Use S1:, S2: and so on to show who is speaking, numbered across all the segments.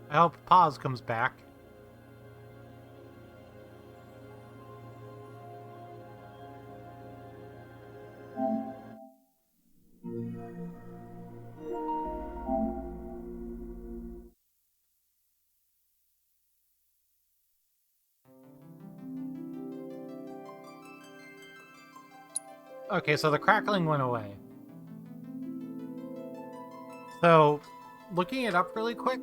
S1: I hope pause comes back. Okay, so the crackling went away. So, looking it up really quick.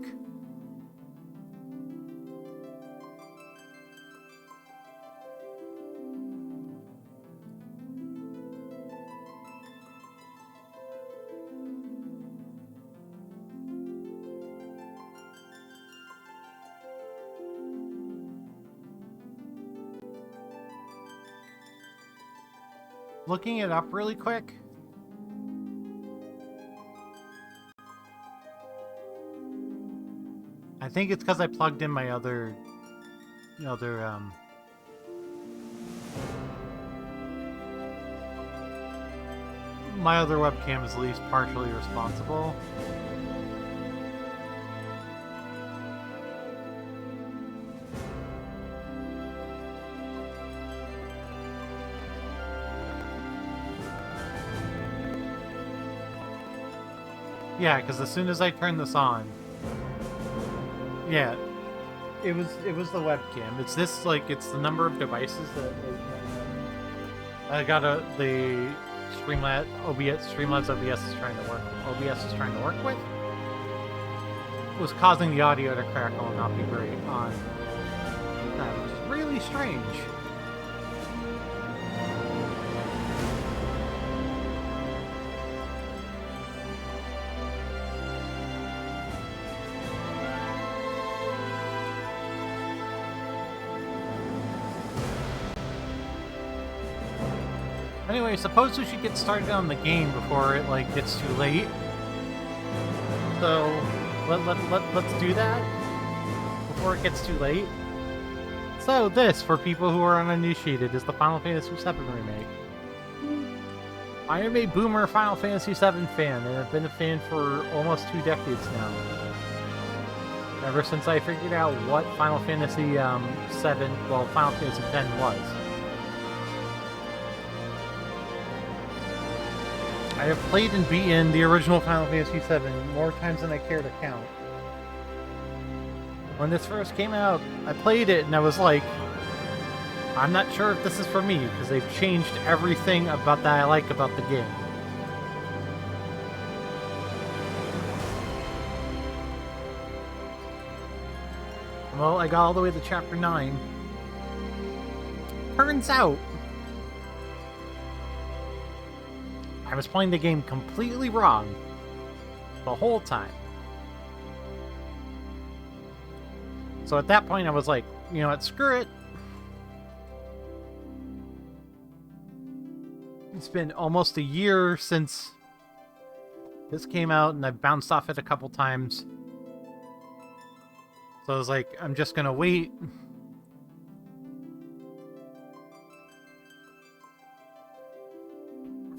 S1: Looking it up really quick. I think it's because I plugged in my other my other webcam is at least partially responsible. Yeah, because as soon as I turn this on, yeah, it was the webcam. It's this, like, it's the number of devices that I got the Streamlabs OBS is trying to work with was causing the audio to crackle and not be great on. That was really strange. Anyway, suppose we should get started on the game before it, like, gets too late. So, let's do that before it gets too late. So this, for people who are uninitiated, is the Final Fantasy VII Remake. I am a boomer Final Fantasy VII fan, and I've been a fan for almost 2 decades now. Ever since I figured out what Final Fantasy Final Fantasy X was. I have played and beaten the original Final Fantasy VII more times than I care to count. When this first came out, I played it and I was like, I'm not sure if this is for me, because they've changed everything about that I like about the game. Well, I got all the way to Chapter 9. Turns out, I was playing the game completely wrong the whole time. So at that point I was like, you know what, screw it. It's been almost a year since this came out and I've bounced off it a couple times. So I was like, I'm just gonna wait.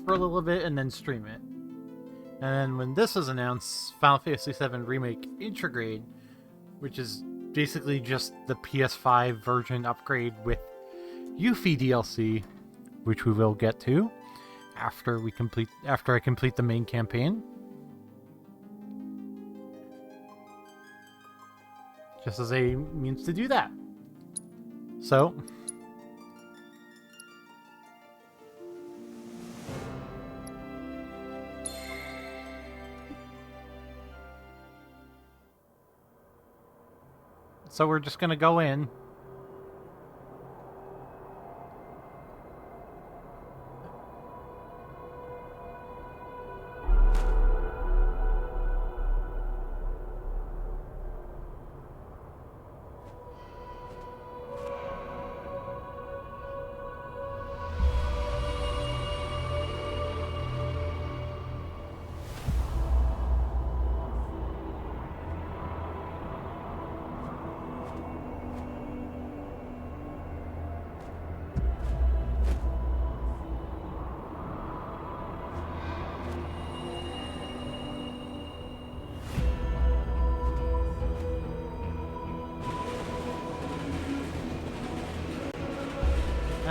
S1: For a little bit and then stream it. And then when this was announced, Final Fantasy VII Remake Intergrade, which is basically just the PS5 version upgrade with Yuffie DLC, which we will get to after I complete the main campaign. Just as a means to do that. So we're just gonna go in.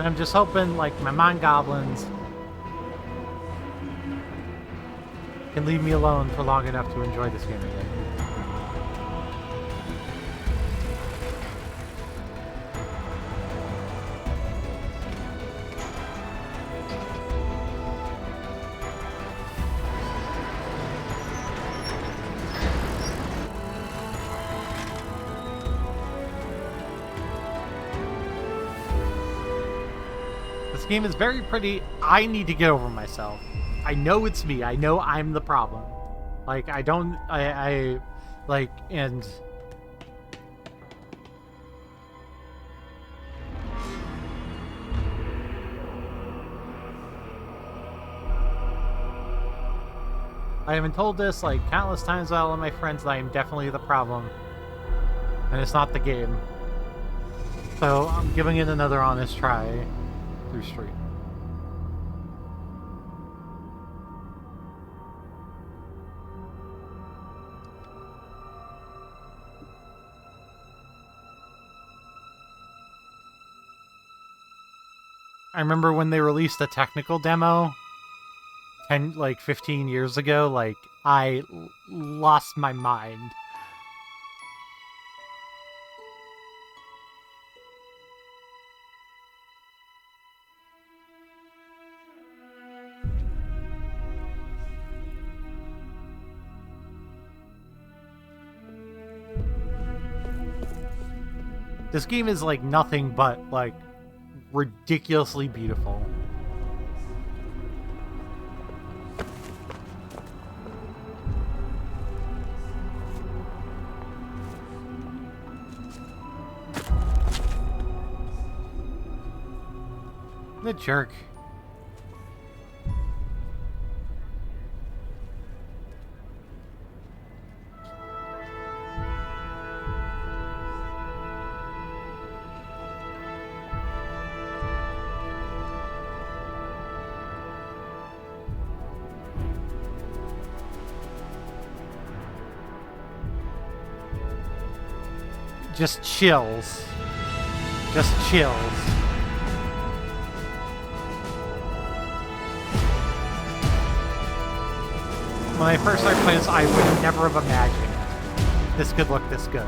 S1: And I'm just hoping, like, my mind goblins can leave me alone for long enough to enjoy this game again. This game is very pretty. I need to get over myself. I know it's me. I know I'm the problem. Like, I don't... like, and... I have been told this, like, countless times by all of my friends that I am definitely the problem. And it's not the game. So, I'm giving it another honest try through stream. I remember when they released the technical demo 15 years ago, like, I lost my mind. This game is, like, nothing but, like, ridiculously beautiful. The jerk. Just chills. Just chills. When I first started playing this, I would never have imagined this could look this good.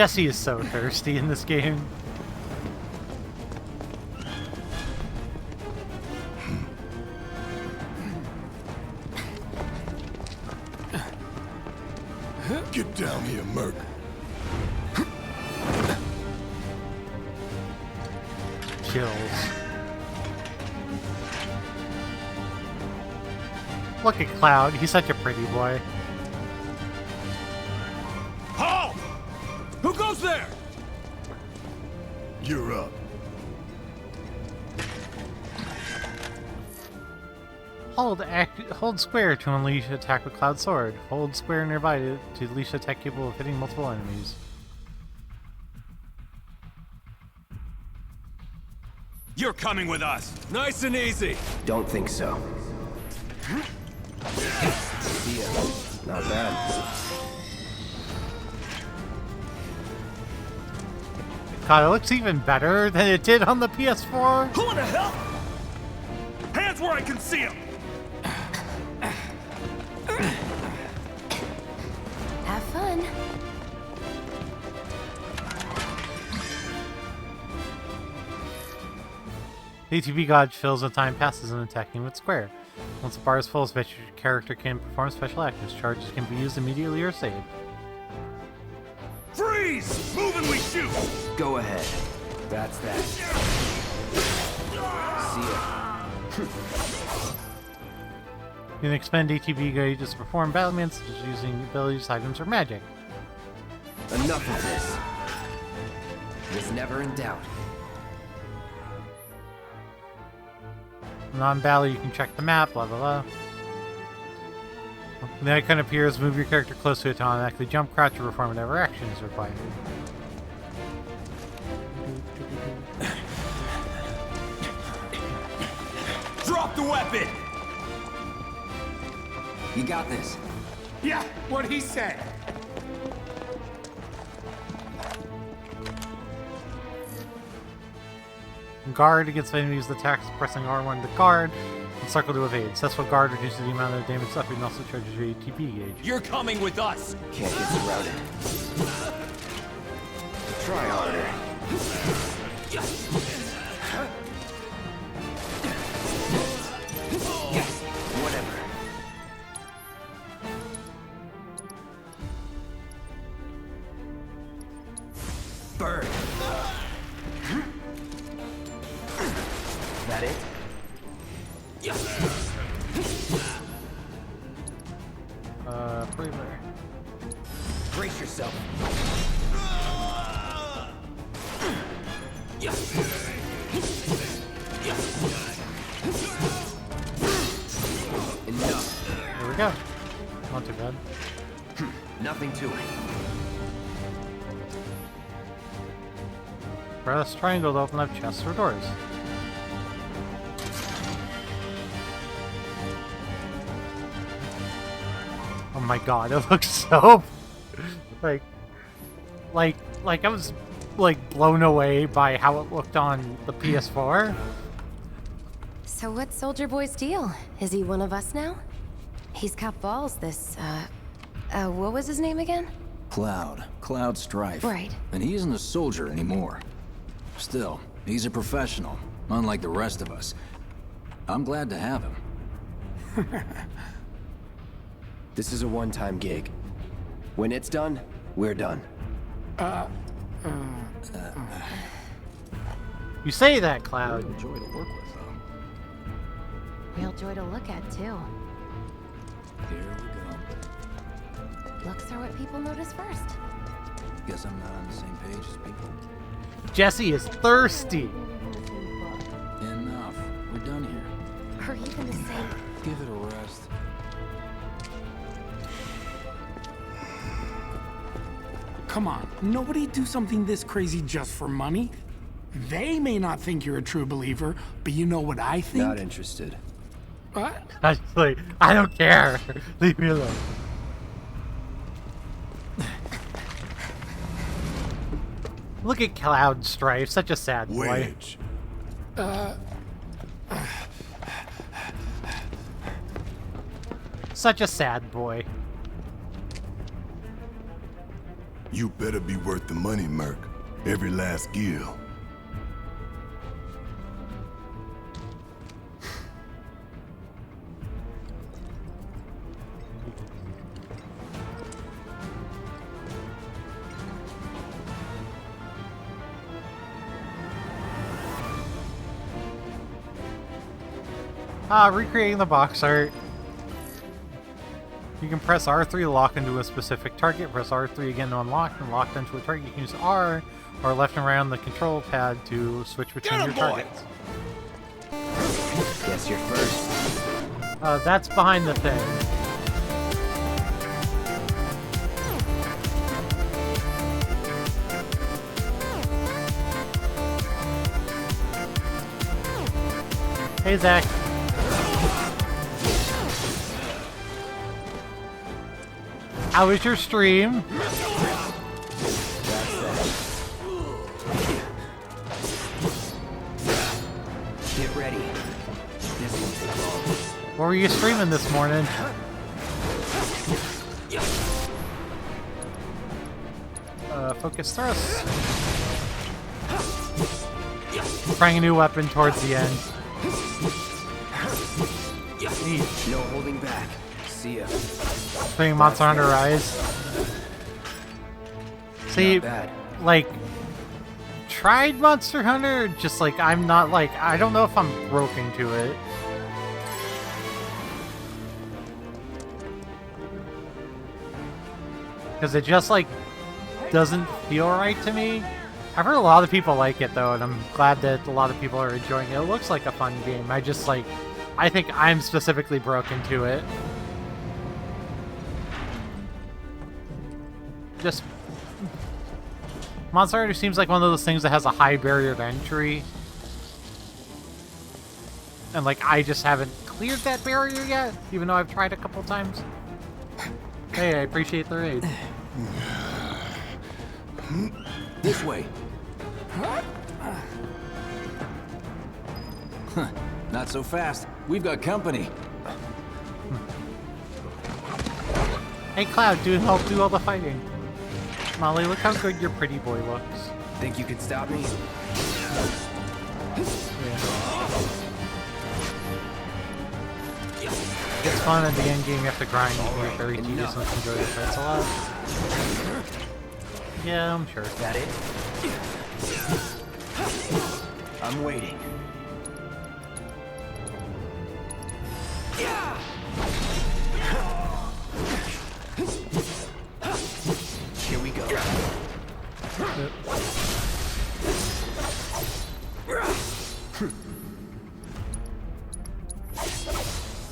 S1: Jesse is so thirsty in this game.
S2: Get down here, Merc.
S1: Chills. Look at Cloud. He's such a pretty boy.
S2: Halt! Who goes there? You're up.
S1: Hold square to unleash attack with Cloud Sword. Hold square nearby to unleash attack capable of hitting multiple enemies.
S2: You're coming with us. Nice and easy.
S3: Don't think so. Yeah, not bad.
S1: God, it looks even better than it did on the PS4.
S2: Who the hell? Hands where I can see them.
S4: Have fun.
S1: The ATB gauge fills as time passes and attacking with square. Once the bar is full, your character can perform special actions. Charges can be used immediately or saved.
S2: Freeze! Move and we shoot!
S3: Go ahead. That's that. See ya.
S1: You can expend ATB gauges to perform battle commands, such as using abilities, items, or magic.
S3: Enough of this. Was never in doubt.
S1: Non-battle, you can check the map, blah blah blah. When the icon appears, move your character close to it to automatically jump, crouch, or perform whatever action is required.
S2: Drop the weapon!
S3: You got this.
S5: Yeah, what he said.
S1: Guard against enemies with attacks, pressing R1 to guard, and circle to evade. Successful guard reduces the amount of damage suffered and also charges your ATB gauge.
S2: You're coming with us!
S3: Can't get surrounded. Try harder. Whatever. Burn. That it?
S1: Pretty rare.
S3: Brace yourself. Enough.
S1: There we go. Not too bad.
S3: Nothing to it.
S1: Press triangle to open up chests or doors. Oh my god, it looks so like I was like blown away by how it looked on the PS4.
S4: So what's Soldier Boy's deal? Is he one of us now? He's got balls, this, what was his name again?
S6: Cloud Strife.
S4: Right.
S6: And he isn't a soldier anymore. Still, he's a professional, unlike the rest of us. I'm glad to have him.
S3: This is a one-time gig. When it's done, we're done.
S1: You say that, Cloud.
S6: Real joy to work with, though.
S4: Real joy to look at, too.
S6: Here we go.
S4: Looks are what people notice first.
S6: Guess I'm not on the same page as people.
S1: Jesse is thirsty.
S6: Enough. We're done here.
S4: Or even to say,
S6: Give it a rest.
S5: Come on, nobody do something this crazy just for money. They may not think you're a true believer, but you know what I think?
S3: Not interested.
S5: What?
S1: I was like, I don't care. Leave me alone. Look at Cloud Strife, such a sad boy.
S2: Wedge.
S1: Such a sad boy.
S7: You better be worth the money, Merc. Every last gill.
S1: Recreating the box art. You can press R3 to lock into a specific target, press R3 again to unlock, and lock into a target. You can use R or left and right on the control pad to switch between your targets.
S3: Guess you're first.
S1: That's behind the thing. Hey, Zach. How was your stream?
S3: Get ready. This won't take long.
S1: What were you streaming this morning? Focus thrust. Trying a new weapon towards the end. Neat.
S3: No holding back. See ya.
S1: Playing Monster Hunter Rise. See,
S3: Not bad.
S1: like, tried Monster Hunter, just like, I'm not like, I don't know if I'm broken to it. Because it just, like, doesn't feel right to me. I've heard a lot of people like it, though, and I'm glad that a lot of people are enjoying it. It looks like a fun game. I just, like, I think I'm specifically broken to it. Just... Monster Hunter seems like one of those things that has a high barrier to entry. And, like, I just haven't cleared that barrier yet, even though I've tried a couple times. Hey, I appreciate the raid.
S6: This way. Not so fast. We've got company.
S1: Hey, Cloud, do help do all the fighting. Molly, look how good your pretty boy looks.
S3: Think you can stop me?
S1: It's fun at the end game, you have to grind, you can get very tedious and enjoy the fights a lot. Yeah, I'm sure.
S3: That it? I'm waiting. Here we go.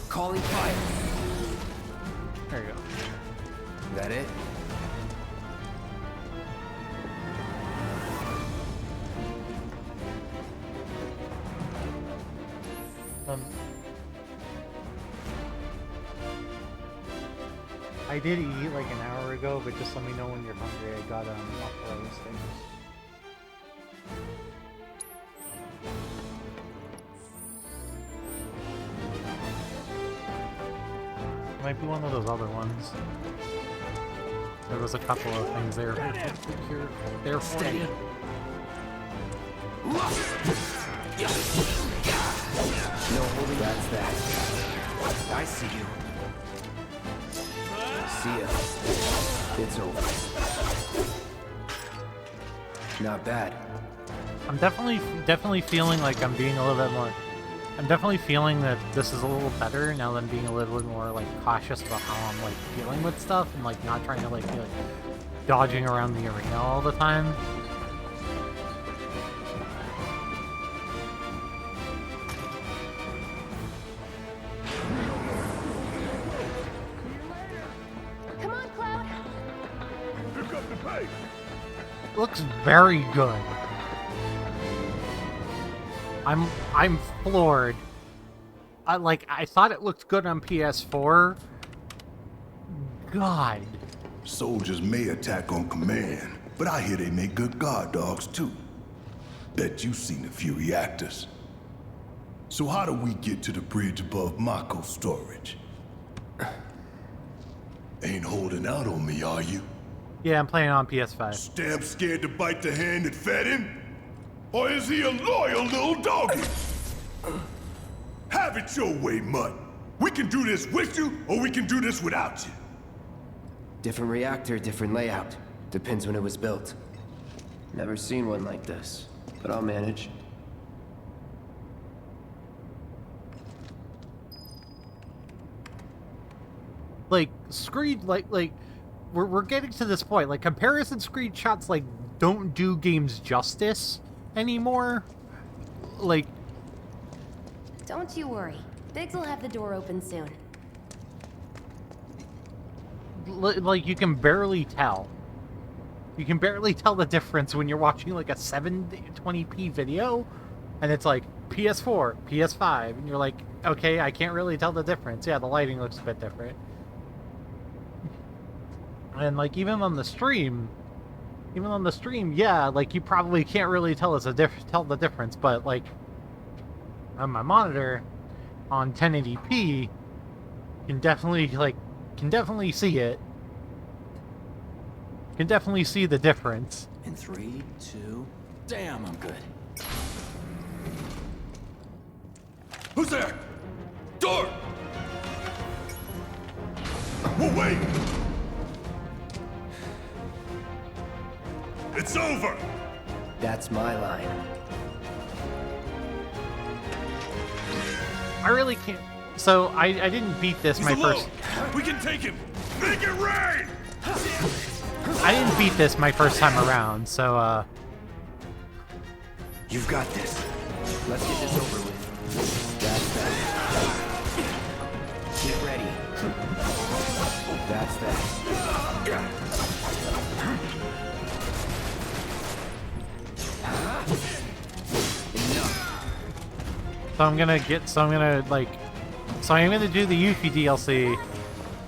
S3: Calling fire.
S1: There you go.
S3: That it?
S1: I did eat like an hour ago, but just let me know when you're hungry. I got off those things. It might be one of those other ones. There was a couple of things there. There for you.
S3: No holding. That's that. I see you. See ya. It's over. Not bad.
S1: I'm definitely feeling like I'm being a little bit more. I'm definitely feeling that this is a little better now than being a little bit more like cautious about how I'm like dealing with stuff and like not trying to like be like dodging around the arena all the time.
S4: Come on, Cloud.
S7: Pick up the pace.
S1: Looks very good. I'm floored. I thought it looked good on PS4. God.
S7: Soldiers may attack on command, but I hear they make good guard dogs too. Bet you've seen a few reactors. So how do we get to the bridge above Mako storage? Ain't holding out on me, are you?
S1: Yeah, I'm playing on PS5.
S7: Stamp scared to bite the hand that fed him? Or is he a loyal little doggy? Have it your way, Mutt. We can do this with you, or we can do this without you.
S3: Different reactor, different layout. Depends when it was built. Never seen one like this, but I'll manage.
S1: Like screen like we're getting to this point. Like comparison screenshots like don't do games justice anymore. Like
S4: Don't you worry. Biggs will have the door open soon.
S1: like you can barely tell. You can barely tell the difference when you're watching like a 720p video and it's like PS4, PS5 and you're like, okay, I can't really tell the difference. Yeah, the lighting looks a bit different. And like even on the stream, yeah, like you probably can't really tell tell the difference, but like on my monitor on 1080p can definitely see it. can definitely see the difference.
S6: In 3, 2... Damn, I'm good.
S7: Who's there? Door! Well, wait! It's over!
S3: That's my line.
S1: I really can't. So I didn't beat this my first.
S7: We can take him! Make it rain!
S1: I didn't beat this my first time around. So
S3: You've got this. Let's get this over with. That's that. Get ready. That's that.
S1: So I'm gonna do the Yuffie DLC.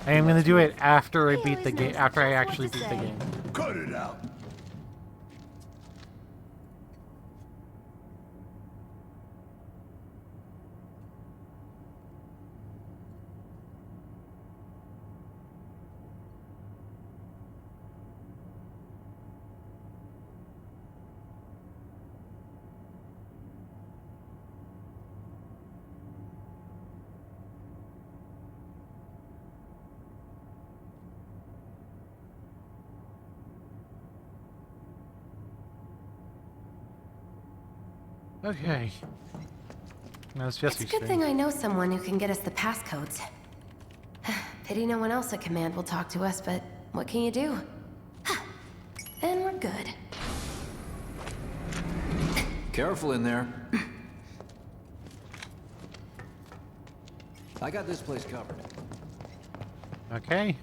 S1: I am gonna do it after I beat the game. After I actually beat the game.
S7: Cut it out!
S1: Okay. That was Jesse's
S4: It's a good thing I know someone who can get us the passcodes. Pity no one else at command will talk to us, but what can you do? And we're good.
S6: Careful in there. I got this place covered.
S1: Okay.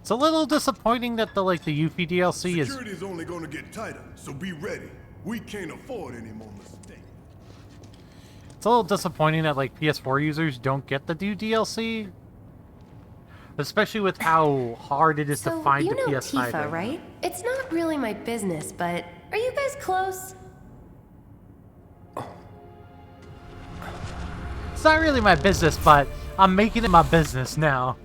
S1: It's a little disappointing that the Yuffie DLC is.
S7: Security's only gonna get tighter, so be ready. We can't afford any more mistakes.
S1: It's a little disappointing that PS4 users don't get the new DLC, especially with how hard it is to find the PS5.
S4: So you know Tifa, right? It's not really my business, but are you guys close?
S1: It's not really my business, but I'm making it my business now.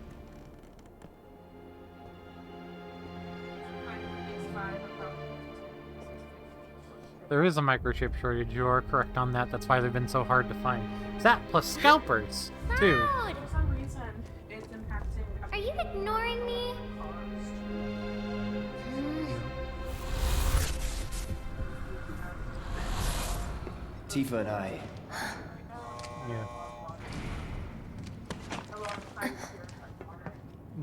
S1: There is a microchip shortage. You are correct on that. That's why they've been so hard to find. That plus scalpers, too.
S8: For some reason, it's impacting.
S9: Are you ignoring me?
S3: Tifa and I.
S1: Yeah.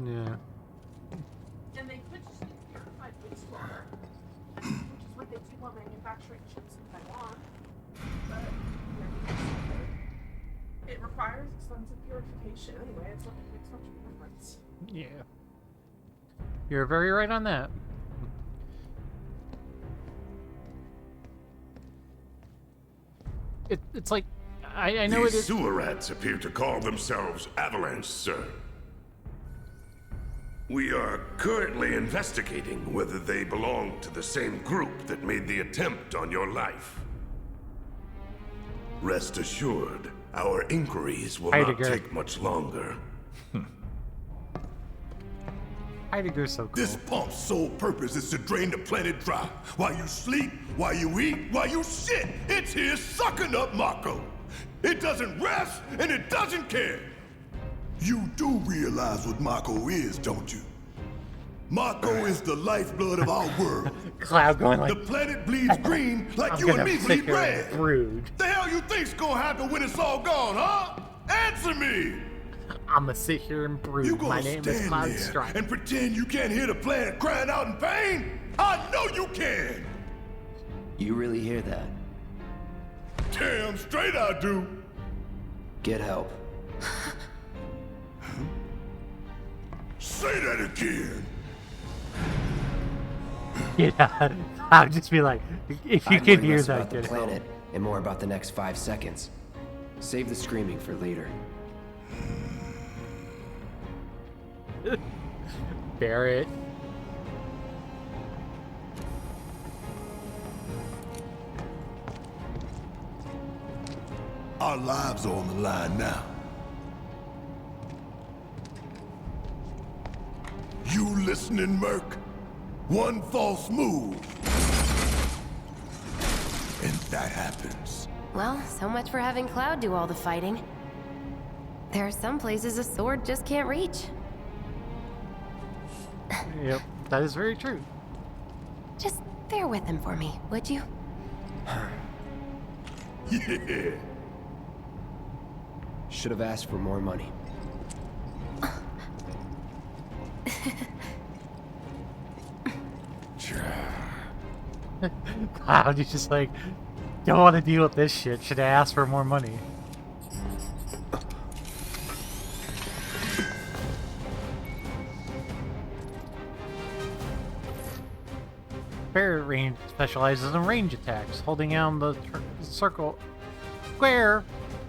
S1: Yeah.
S8: And they could just use purified wastewater, which is what they do while manufacturing chips in Taiwan. But it requires extensive purification anyway. It's not going to make much of a difference.
S1: Yeah. You're very right on that. It's like, I know it
S10: These
S1: is.
S10: sewer rats appear to call themselves Avalanche, sir. We are currently investigating whether they belong to the same group that made the attempt on your life. Rest assured, our inquiries will not take much longer.
S1: Heidegger's so cool.
S7: This pump's sole purpose is to drain the planet dry. While you sleep, while you eat, while you shit, it's here sucking up Mako. It doesn't rest, and it doesn't care. You do realize what Mako is, don't you? Mako is the lifeblood of our world.
S1: Cloud going like,
S7: the planet bleeds green like
S1: I'm
S7: you and
S1: gonna
S7: me
S1: sit
S7: bleed
S1: here and
S7: red.
S1: brood.
S7: The hell you think's gonna happen when it's all gone, huh? Answer me!
S1: I'ma sit here and brood.
S7: You gonna
S1: My name is
S7: stand
S1: Cloud
S7: there
S1: Strike.
S7: and pretend you can't hear the planet crying out in pain? I know you can!
S3: You really hear that?
S7: Damn straight I do!
S3: Get help.
S7: Say that again!
S1: Yeah, I'll just be like, if you
S3: I'd
S1: could
S3: worry
S1: hear
S3: less
S1: that,
S3: about the
S1: get
S3: planet and more about the next 5 seconds. Save the screaming for later.
S1: Barrett.
S7: Our lives are on the line now. listening, Merc? One false move. And that happens.
S4: Well, so much for having Cloud do all the fighting. There are some places a sword just can't reach.
S1: Yep, that is very true.
S4: Just bear with him for me, would you?
S7: Yeah.
S3: Should have asked for more money.
S1: Cloud, you just like, don't want to deal with this shit. Should have asked for more money. Bear range specializes in range attacks. Holding down the circle square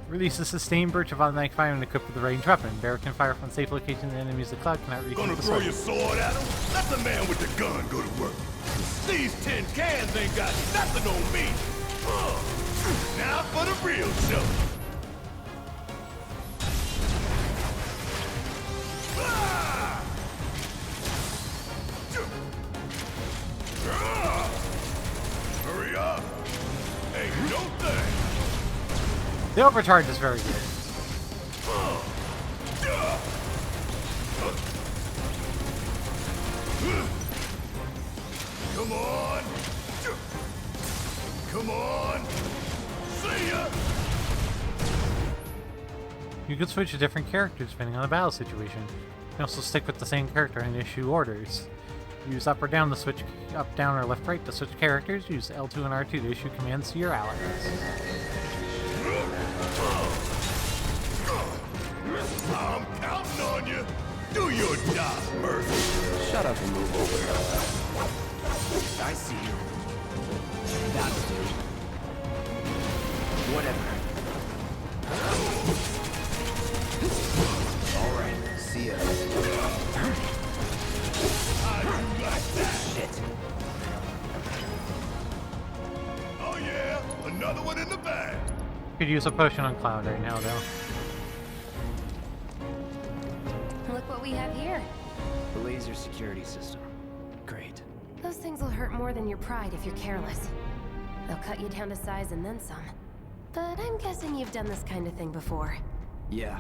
S1: releases sustained burst of automatic fire and equipped with a ranged weapon. Bear can fire from safe locations and enemies the Cloud cannot reach.
S7: Gonna throw your sword at him? Let the man with the gun go to work. These tin cans ain't got nothing on me. Now for the real show. Hurry up. Ain't no thing.
S1: The overcharge is very good.
S7: Come on! Come on! See ya!
S1: You can switch to different characters depending on the battle situation. You can also stick with the same character and issue orders. Use up or down to switch up, down, or left, right to switch characters. Use L2 and R2 to issue commands to your allies.
S7: I'm counting on you! Do your job, Murphy!
S3: Shut up and move over. I see you. That'll do. Whatever. Alright, see ya. Shit.
S7: Oh yeah, another one in the bag.
S1: Could use a potion on Cloud right now, though.
S4: Look what we have here.
S3: The laser security system. Great.
S4: Those things will hurt more than your pride if you're careless. They'll cut you down to size and then some. But I'm guessing you've done this kind of thing before.
S3: Yeah.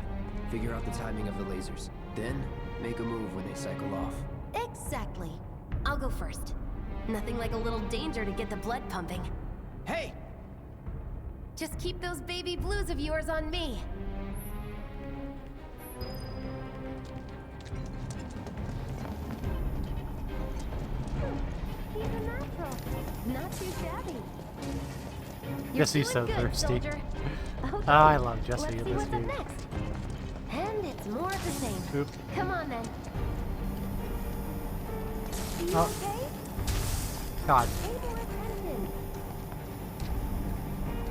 S3: Figure out the timing of the lasers. Then, make a move when they cycle off.
S4: Exactly. I'll go first. Nothing like a little danger to get the blood pumping.
S3: Hey!
S4: Just keep those baby blues of yours on me.
S9: He's a natural. Not too shabby.
S1: Jesse's so
S4: Good,
S1: thirsty.
S4: soldier.
S1: Oh, I love Jesse
S4: Let's
S1: in
S4: see
S1: this
S4: what's up
S1: game.
S4: next. And it's more of the same.
S1: Oop.
S4: Come on then.
S9: You
S1: Oh.
S9: okay?
S1: God.
S9: Pay more attention.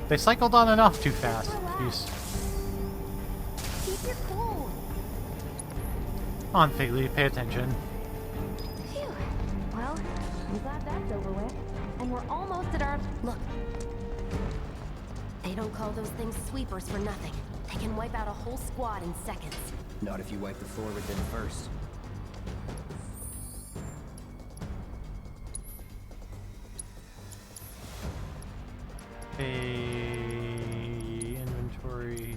S1: They cycled on and off too fast. Jeez.
S9: Keep your cool.
S1: On, Figley, pay attention.
S9: Phew. Well, I'm glad that's over with. And we're almost at our...
S4: Look. They don't call those things sweepers for nothing. They can wipe out a whole squad in seconds.
S3: Not if you wipe the floor with them first.
S1: Inventory.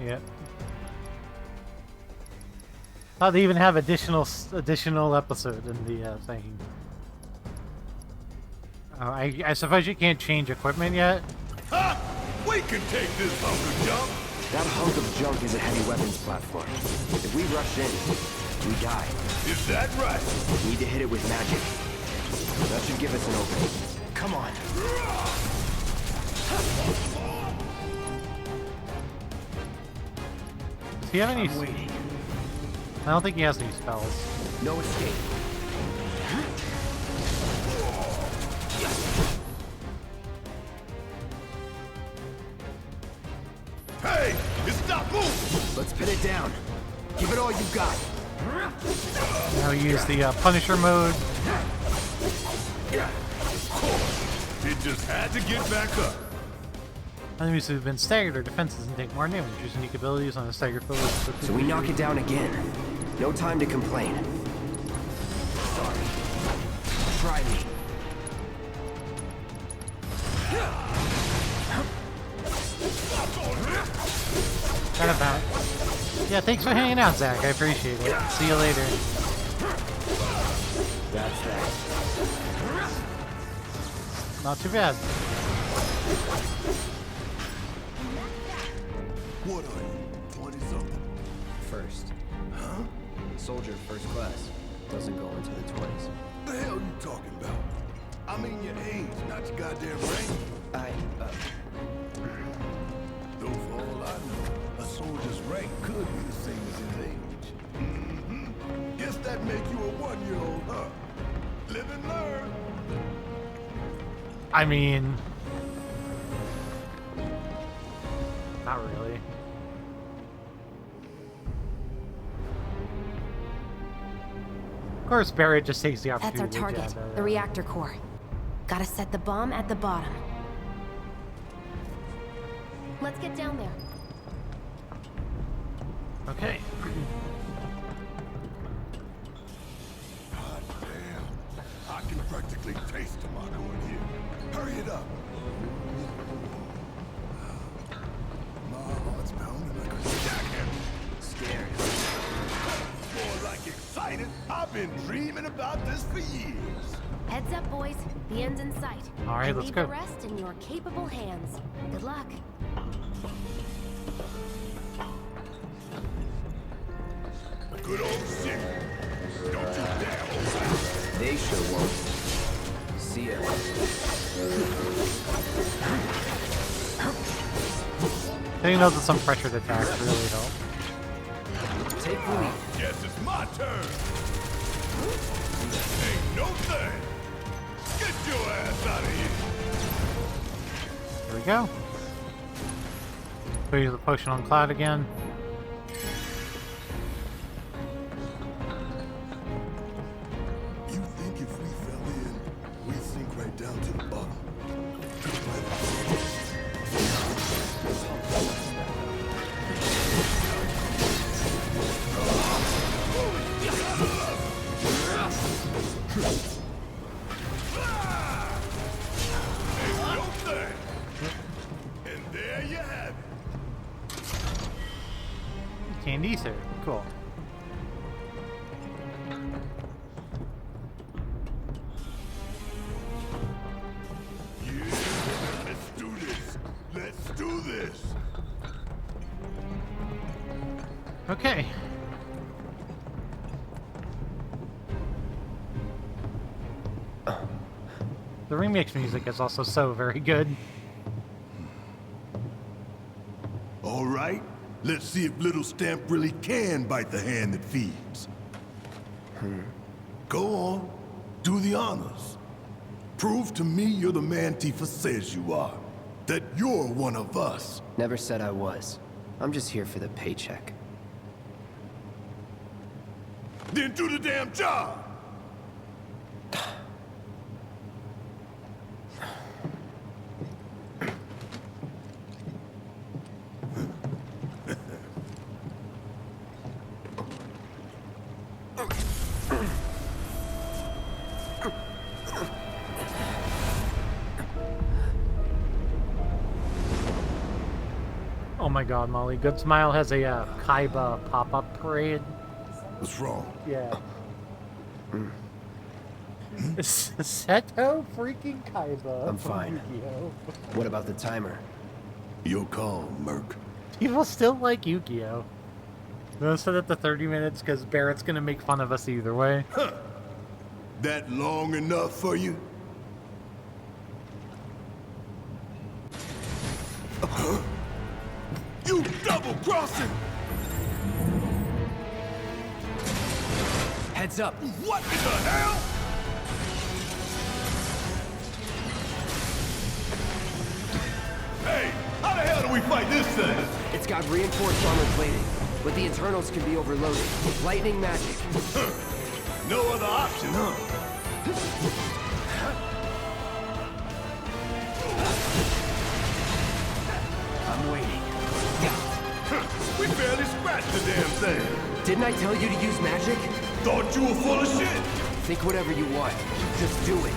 S1: Yep. Oh, they even have additional episode in the thing. I suppose you can't change equipment yet.
S7: Ha! We can take this hunk of junk.
S3: That hunk of junk is a heavy weapons platform. If we rush in, we die.
S7: Is that right?
S3: Need to hit it with magic. That should give us an opening. Come on.
S1: Does he have any?
S3: I'm waiting.
S1: I don't think he has any spells.
S3: No escape.
S7: Hey, stop moving!
S3: Let's pin it down. Give it all you got.
S1: Now use the Punisher mode.
S7: It just had to get back up.
S1: Enemies who have been staggered or defenses and take more damage. Use unique abilities on the staggered foe.
S3: So we knock it down again. No time to complain. Sorry. Try me.
S1: Kind of bad. Yeah, thanks for hanging out, Zach. I appreciate it. See you later.
S3: That's that.
S1: Not too bad.
S7: What are you? 20-something?
S3: First.
S7: Huh?
S3: Soldier first class. Doesn't go into the 20s.
S7: The hell you talking about? I mean your age, not your goddamn rank. Though for all I know, a soldier's rank could be the same as his age. Mm-hmm. Guess that make you a 1-year-old, huh? Live and learn.
S1: I mean... Not really. Of course, Barrett just takes the
S4: That's our
S1: opportunity.
S4: target, the reactor core. Gotta set the bomb at the bottom. Let's get down there.
S1: Okay.
S7: God damn. I can practically taste Tomato in here. Hurry it up. My heart's pounding like a jackhammer.
S3: Scared.
S7: More like excited. I've been dreaming about this for years.
S4: Heads up, boys. The end's in sight.
S1: All right, let's
S4: leave
S1: go.
S4: the rest in your capable hands. Good luck.
S7: Good old shit. Don't you dare hold back.
S3: They sure won't. See ya.
S1: They know that some pressured attacks really help.
S3: Take the lead.
S7: Guess it's my turn. Ain't no thing. Get your ass out of here.
S1: Here we go. Go use the potion on Cloud again.
S7: You think if we fell in, we'd sink right down to the bottom? Ain't no thing. And there you have it.
S1: Candy sir. Cool.
S7: Yeah, let's do this. Let's do this.
S1: Okay. The remix music is also so very good.
S7: All right, let's see if Little Stamp really can bite the hand that feeds. Go on, do the honors. Prove to me you're the man Tifa says you are. That you're one of us.
S3: Never said I was. I'm just here for the paycheck.
S7: Then do the damn job!
S1: Oh my god, Molly. Good Smile has a Kaiba pop-up parade.
S7: What's wrong?
S1: Yeah. Seto freaking Kaiba.
S3: I'm fine.
S1: Yu-Gi-Oh.
S3: What about the timer?
S7: Your call, Merc.
S1: People still like Yu-Gi-Oh. We'll set it to 30 minutes because Barrett's gonna make fun of us either way.
S7: That long enough for you? You double-crossing!
S3: Heads up!
S7: What in the hell? Hey, how the hell do we fight this thing?
S3: It's got reinforced armor plating, but the internals can be overloaded. Lightning magic.
S7: No other option, huh? the damn thing.
S3: Didn't I tell you to use magic?
S7: Thought you were full of shit.
S3: Think whatever you want. Just do it.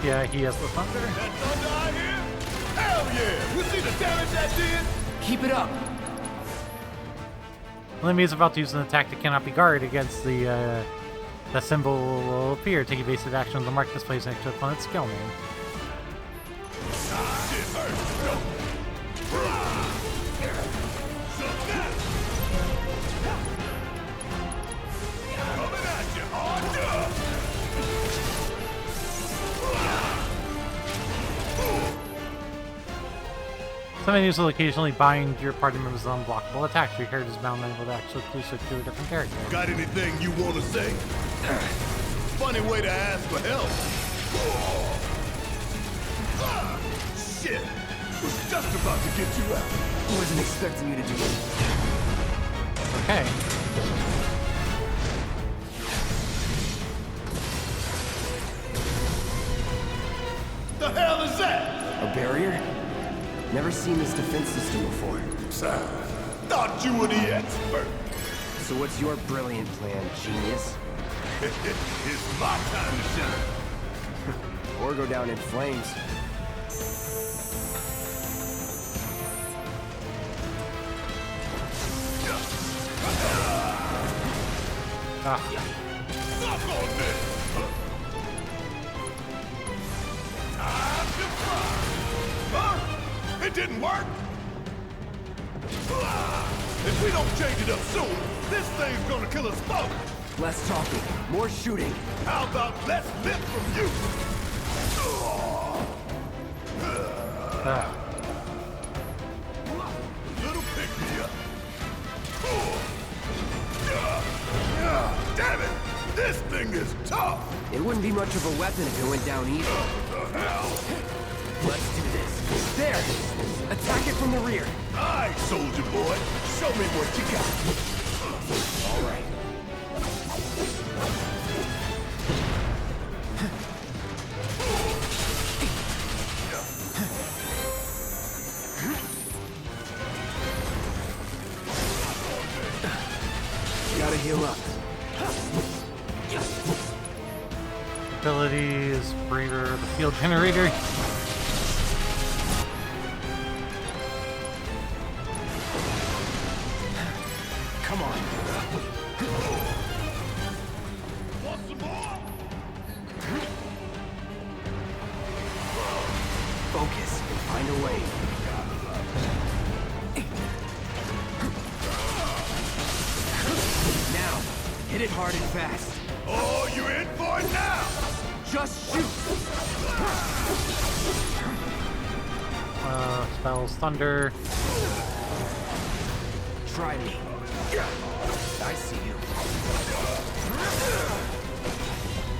S1: Yeah, he has the thunder.
S7: That thunder I hear? Hell yeah! You see the damage that did?
S3: Keep it up.
S1: Lemmy is about to use an attack that cannot be guarded against the symbol will appear. Take evasive action on the mark displays next to the opponent's skill name.
S7: Shit hurts. Go. Coming at you hard.
S1: Some menus will occasionally bind your party members with unblockable attacks. Your character is bound and able to actually exclusive to a different character.
S7: Got anything you want to say? Funny way to ask for help. Shit! Was just about to get you out.
S3: Wasn't expecting you to do it.
S1: Okay.
S7: The hell is that?
S3: A barrier? Never seen this defense system before.
S7: Thought you were the expert.
S3: So what's your brilliant plan, genius?
S7: It's my time to shine.
S3: Or go down in flames.
S1: Ah.
S7: Suck on this. Time to fry. Huh? It didn't work. If we don't change it up soon, this thing's gonna kill us both.
S3: Less talking, more shooting.
S7: How about less lip from you?
S1: Ah.
S7: Little pick me up. Damn it! This thing is tough.
S3: It wouldn't be much of a weapon if it went down easy.
S7: What the hell?
S3: Let's do this. There! Attack it from the rear.
S7: All right, soldier boy. Show me what you got.
S3: All right. Gotta heal up.
S1: Abilities, breeder, the field generator.
S3: Come on.
S7: Want some more?
S3: Focus and find a way. Now, hit it hard and fast.
S7: Oh, you're in for it now.
S3: Just shoot.
S1: Spells thunder.
S3: Try me. I see you.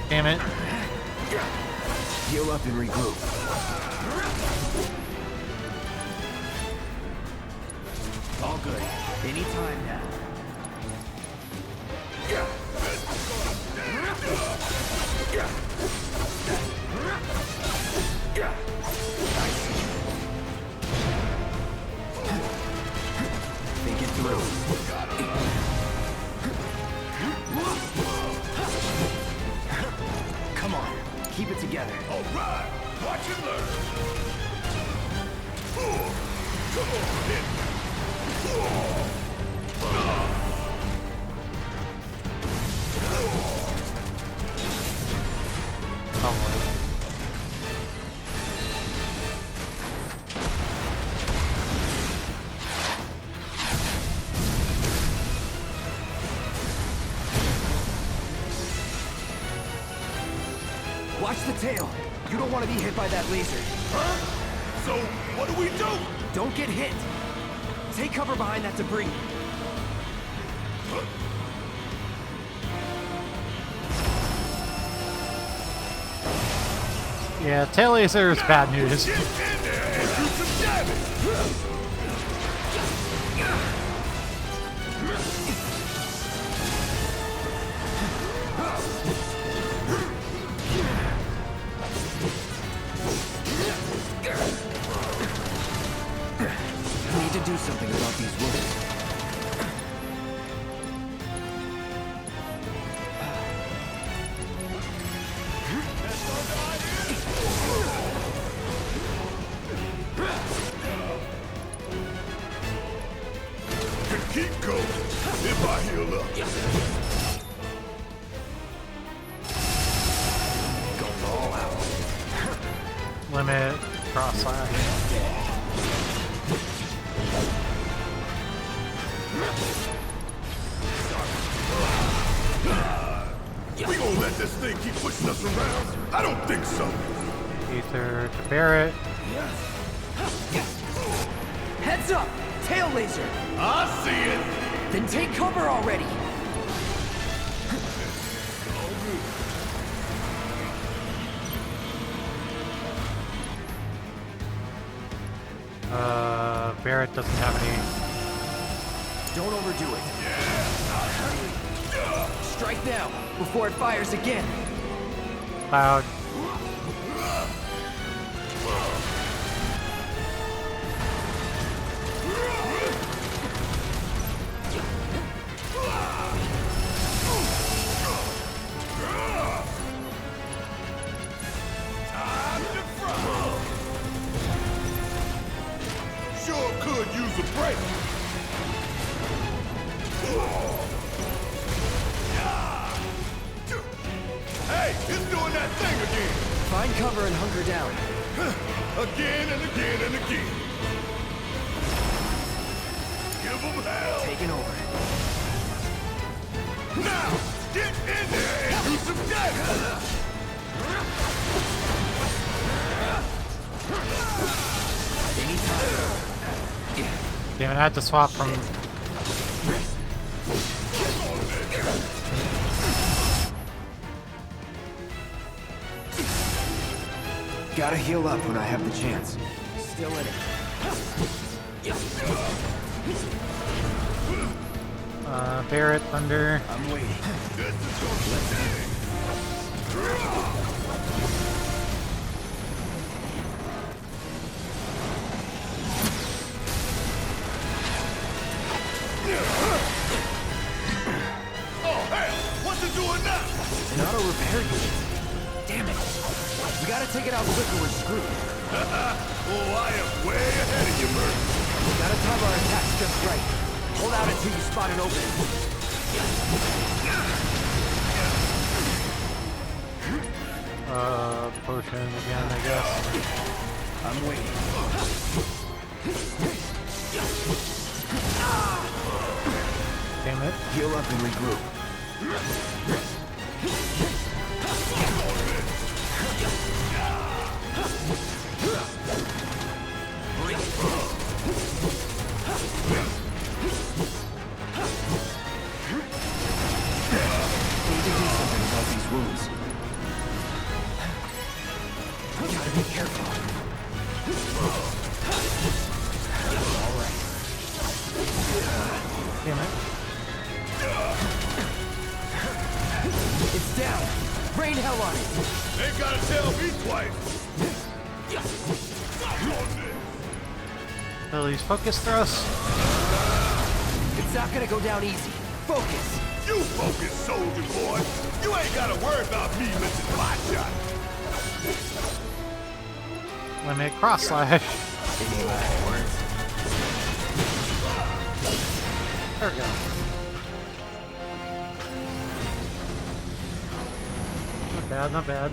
S1: Damn it.
S3: Heal up and regroup. All good. Anytime now. Think it through. Come on, keep it together.
S7: All right, watch and learn. Come on, hit me.
S3: Watch the tail. You don't want to be hit by that laser.
S7: Huh? So, what do we do?
S3: Don't get hit. Take cover behind that debris.
S1: Yeah, tail laser is bad news.
S7: Get in there and do some damage.
S3: Need to do
S6: Going all out.
S1: Limit, cross slash.
S7: We gonna let this thing keep pushing us around? I don't think so.
S1: Ether to Barrett.
S11: Heads up! Tail laser!
S7: I see it.
S11: Then take cover already!
S1: Barrett doesn't have any.
S11: Don't overdo it. Strike now, before it fires again.
S1: Cloud.
S7: Sure could use a break. Hey, it's doing that thing again.
S11: Find cover and hunker down.
S7: Again and again and again. Give them hell.
S11: Taking over.
S7: Now, get in there and do some damage.
S1: Damn it, I had to swap from.
S3: Gotta heal up when I have the chance.
S11: Still in it.
S1: Barrett, Thunder.
S11: I'm waiting.
S7: Oh, hell! What's it doing now?
S11: An auto repair unit. Damn it. We gotta take it out quick or we're screwed.
S7: Oh, I am way ahead of you, Murph.
S11: Gotta time our attacks just right. Hold out until you spot an opening.
S1: Potion again, I guess.
S11: I'm waiting.
S1: Damn it.
S3: Heal up and regroup. Need to do something about these wounds.
S11: Gotta be careful. All right.
S1: Damn it.
S11: It's down. Rain hell on it.
S7: Ain't gotta tell me twice.
S1: Lily's focus thrust.
S11: It's not gonna go down easy. Focus.
S7: You focus, soldier boy. You ain't gotta worry about me missing my shot.
S1: Limit, cross slash.
S11: Any last words?
S1: There we go. Not bad, not bad.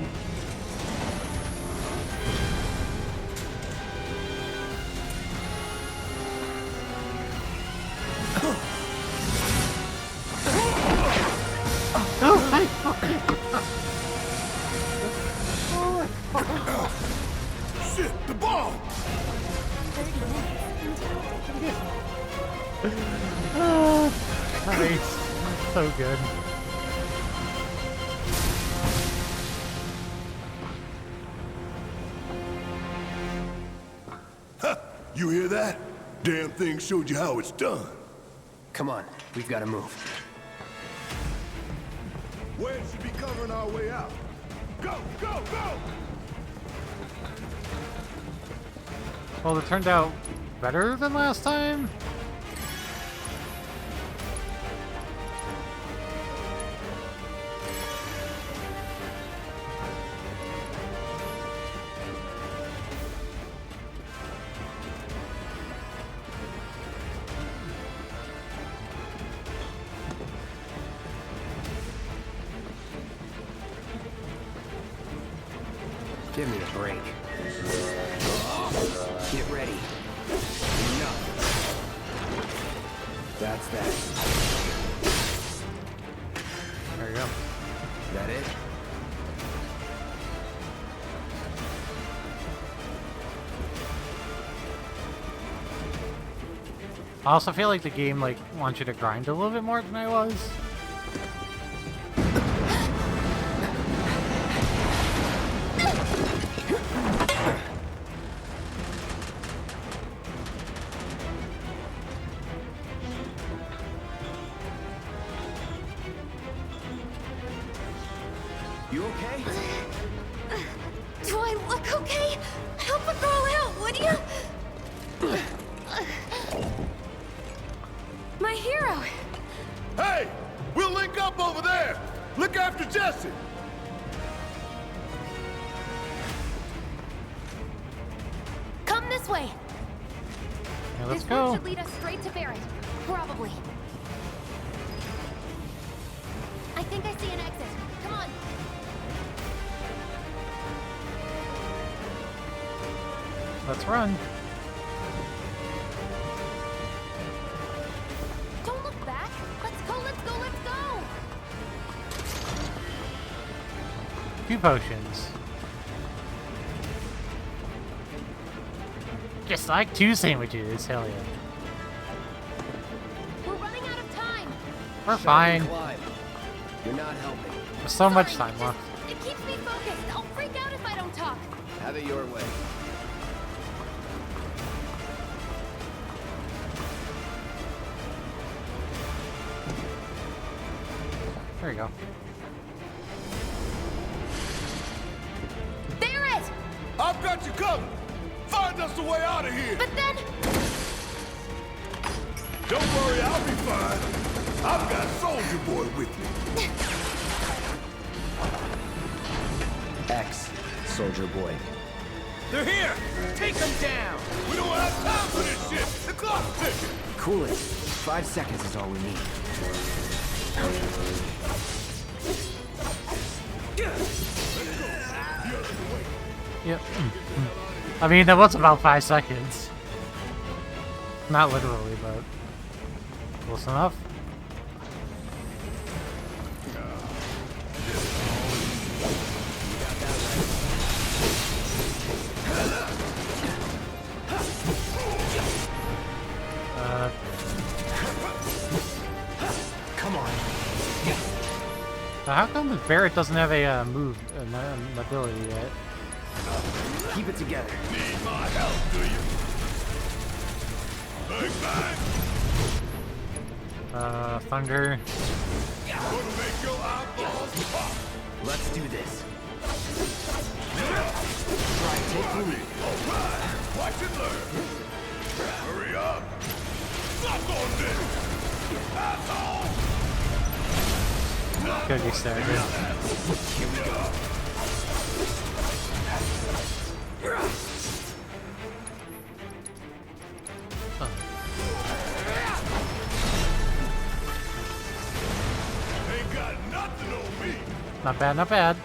S1: Oh, hey!
S7: Shit, the ball!
S1: Nice. So good.
S7: Huh, you hear that? Damn thing showed you how it's done.
S3: Come on, we've got to move.
S7: Where should be covering our way out? Go, go, go!
S1: Well, it turned out better than last time.
S3: Give me a break. Get ready. Enough. That's that.
S1: There you go.
S3: That it?
S1: I also feel like the game like wants you to grind a little bit more than I was.
S3: You okay?
S9: Do I look okay? Help a girl out, would you? My hero!
S7: Hey! We'll link up over there! Look after Jesse!
S9: Come this way!
S1: Yeah, let's
S9: This
S1: go.
S9: route should lead us straight to Barrett. Probably. I think I see an exit. Come on.
S1: Let's run.
S9: Don't look back. Let's go, let's go, let's go!
S1: 2 potions. Just like 2 sandwiches, hell yeah.
S9: We're running out of time.
S1: We're fine.
S3: Climb. You're not helping.
S1: There's so much
S9: Sorry,
S1: time left.
S9: It keeps me focused. I'll freak out if I don't talk.
S3: Have it your way.
S1: There you go.
S9: Barrett!
S7: I've got you covered! Find us a way out of here!
S9: But then...
S7: Don't worry, I'll be fine. I've got Soldier Boy with me.
S3: X, Soldier Boy.
S11: They're here! Take them down!
S7: We don't have time for this shit! The clock's ticking!
S3: Cool it. 5 seconds is all we need.
S1: Yep. I mean, that was about 5 seconds. Not literally, but close enough.
S3: Come on.
S1: Now how come Barrett doesn't have a move, an ability yet?
S3: Keep it together.
S7: Need my help, do you? Bang, bang!
S1: Thunder.
S7: Gonna make your eyeballs pop!
S3: Let's do this. Try and take the lead.
S7: Alright! Watch and learn! Hurry up! Suck on this! Asshole!
S1: Cookie started.
S7: Here we go! Ain't got nothing on me!
S1: Not bad, not bad.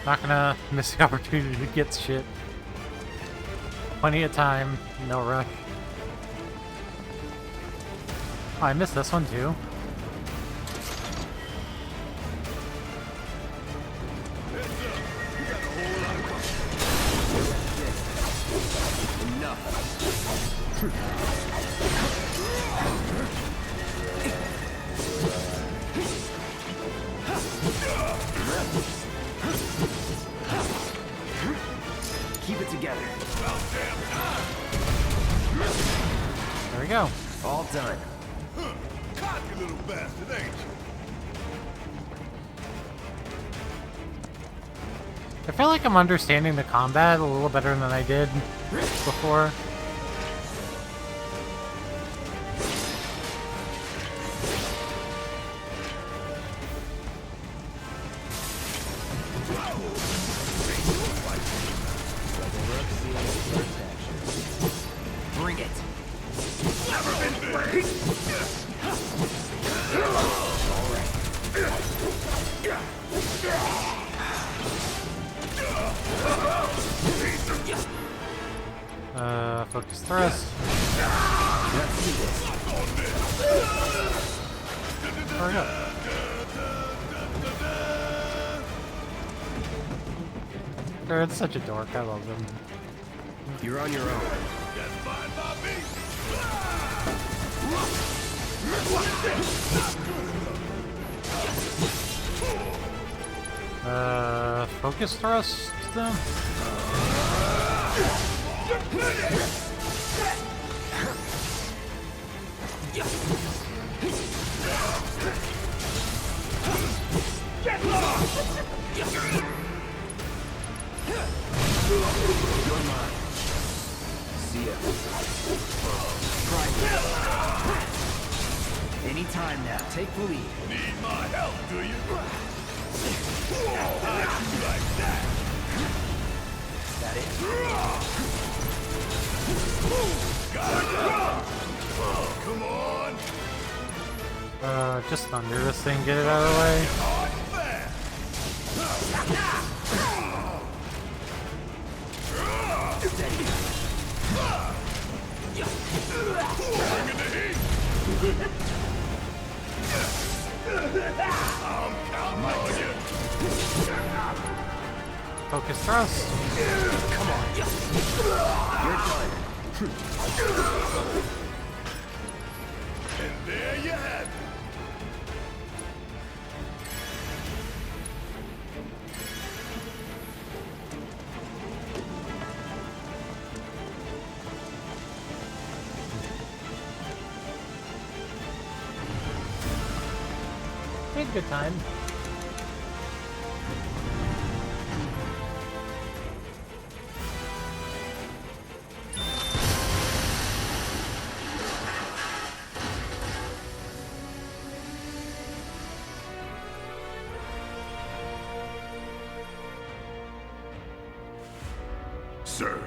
S1: Not gonna miss the opportunity to get shit. Plenty of time, no rush. Oh, I missed this one too.
S3: Keep it together.
S1: There we go.
S3: All done.
S7: Cocky little bastard, ain't you?
S1: I feel like I'm understanding the combat a little better than I did before.
S3: Bring it.
S7: Never been
S1: thrust. Hurry up. It's such a dork. I love him.
S3: You're on your own.
S1: Focus thrust them?
S11: You're mine. See ya. Try me. Anytime now. Take the lead.
S10: Need my help, do you? How'd you like that?
S11: That it?
S10: Gotta go! Come on!
S1: Just thunder this thing, get it out of the way.
S10: Hard and fast!
S11: Steady.
S10: Bringing the heat! I'm counting on you!
S1: Focus thrust.
S11: Come on. You're done.
S10: And there you have it!
S1: We had a good time.
S10: Sir.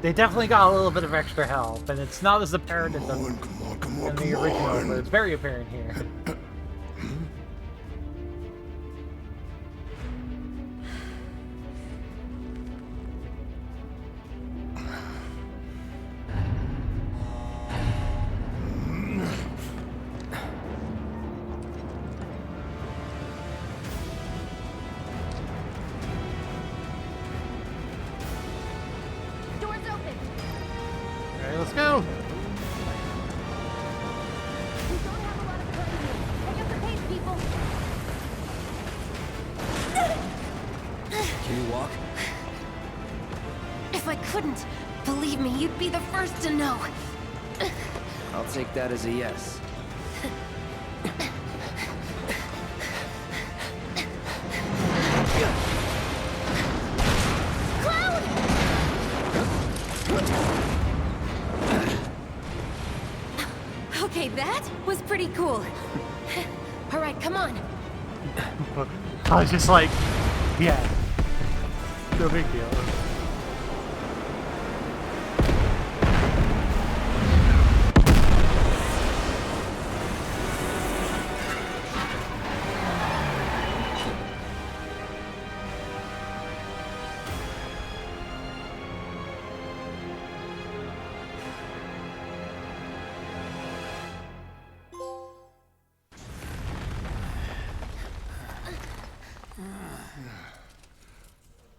S1: They definitely got a little bit of extra help, and it's not as apparent in the original, but it's very apparent here. Let's go!
S9: We don't have a lot of time here. Pick up the pace, people.
S11: Can you walk?
S4: If I couldn't, believe me, you'd be the first to know.
S3: I'll take that as a yes.
S4: Okay, that was pretty cool. All right, come on.
S1: I was just like, yeah, no big deal.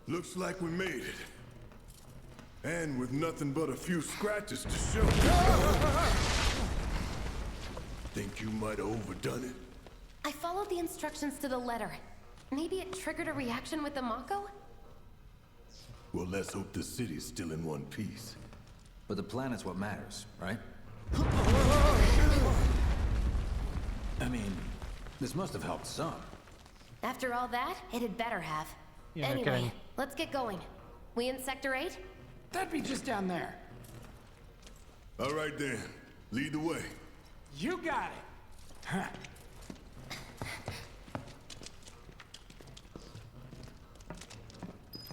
S7: Looks like we made it. And with nothing but a few scratches to show. Think you might have overdone it?
S4: I followed the instructions to the letter. Maybe it triggered a reaction with the Mako?
S7: Well, let's hope the city's still in one piece.
S6: But the planet's what matters, right? I mean, this must have helped some.
S4: After all that, it had better have.
S1: Yeah, no
S4: Anyway,
S1: kidding.
S4: let's get going. We in Sector 8?
S5: That'd be just down there.
S7: All right then, lead the way.
S5: You got it. Huh.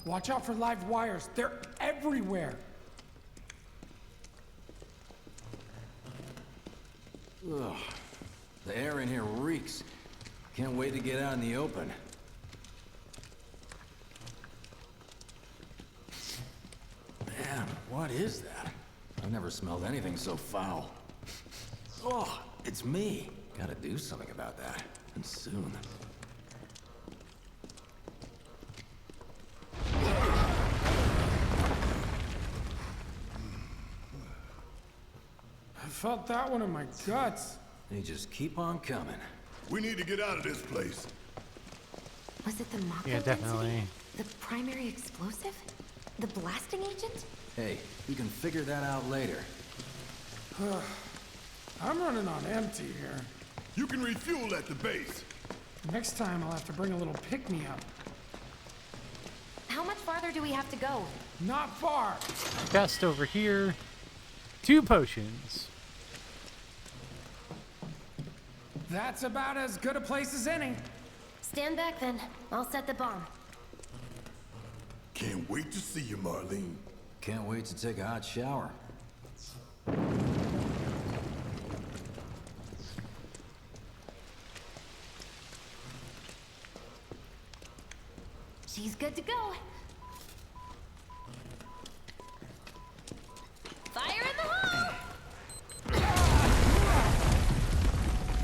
S5: Watch out for live wires. They're everywhere.
S6: Ugh. The air in here reeks. Can't wait to get out in the open. Man, what is that? I've never smelled anything so foul. Oh, it's me. Gotta do something about that. And soon.
S5: I felt that one in my guts.
S6: They just keep on coming.
S7: We need to get out of this place.
S4: Was it the Mako
S1: Yeah, definitely.
S4: density? The primary explosive? The blasting agent?
S6: Hey, we can figure that out later.
S5: I'm running on empty here.
S7: You can refuel at the base.
S5: Next time I'll have to bring a little pick-me-up.
S4: How much farther do we have to go?
S5: Not far.
S1: Chest over here. 2 potions.
S5: That's about as good a place as any.
S4: Stand back then. I'll set the bomb.
S7: Can't wait to see you, Marlene.
S6: Can't wait to take a hot shower.
S4: She's good to go. Fire in the hole!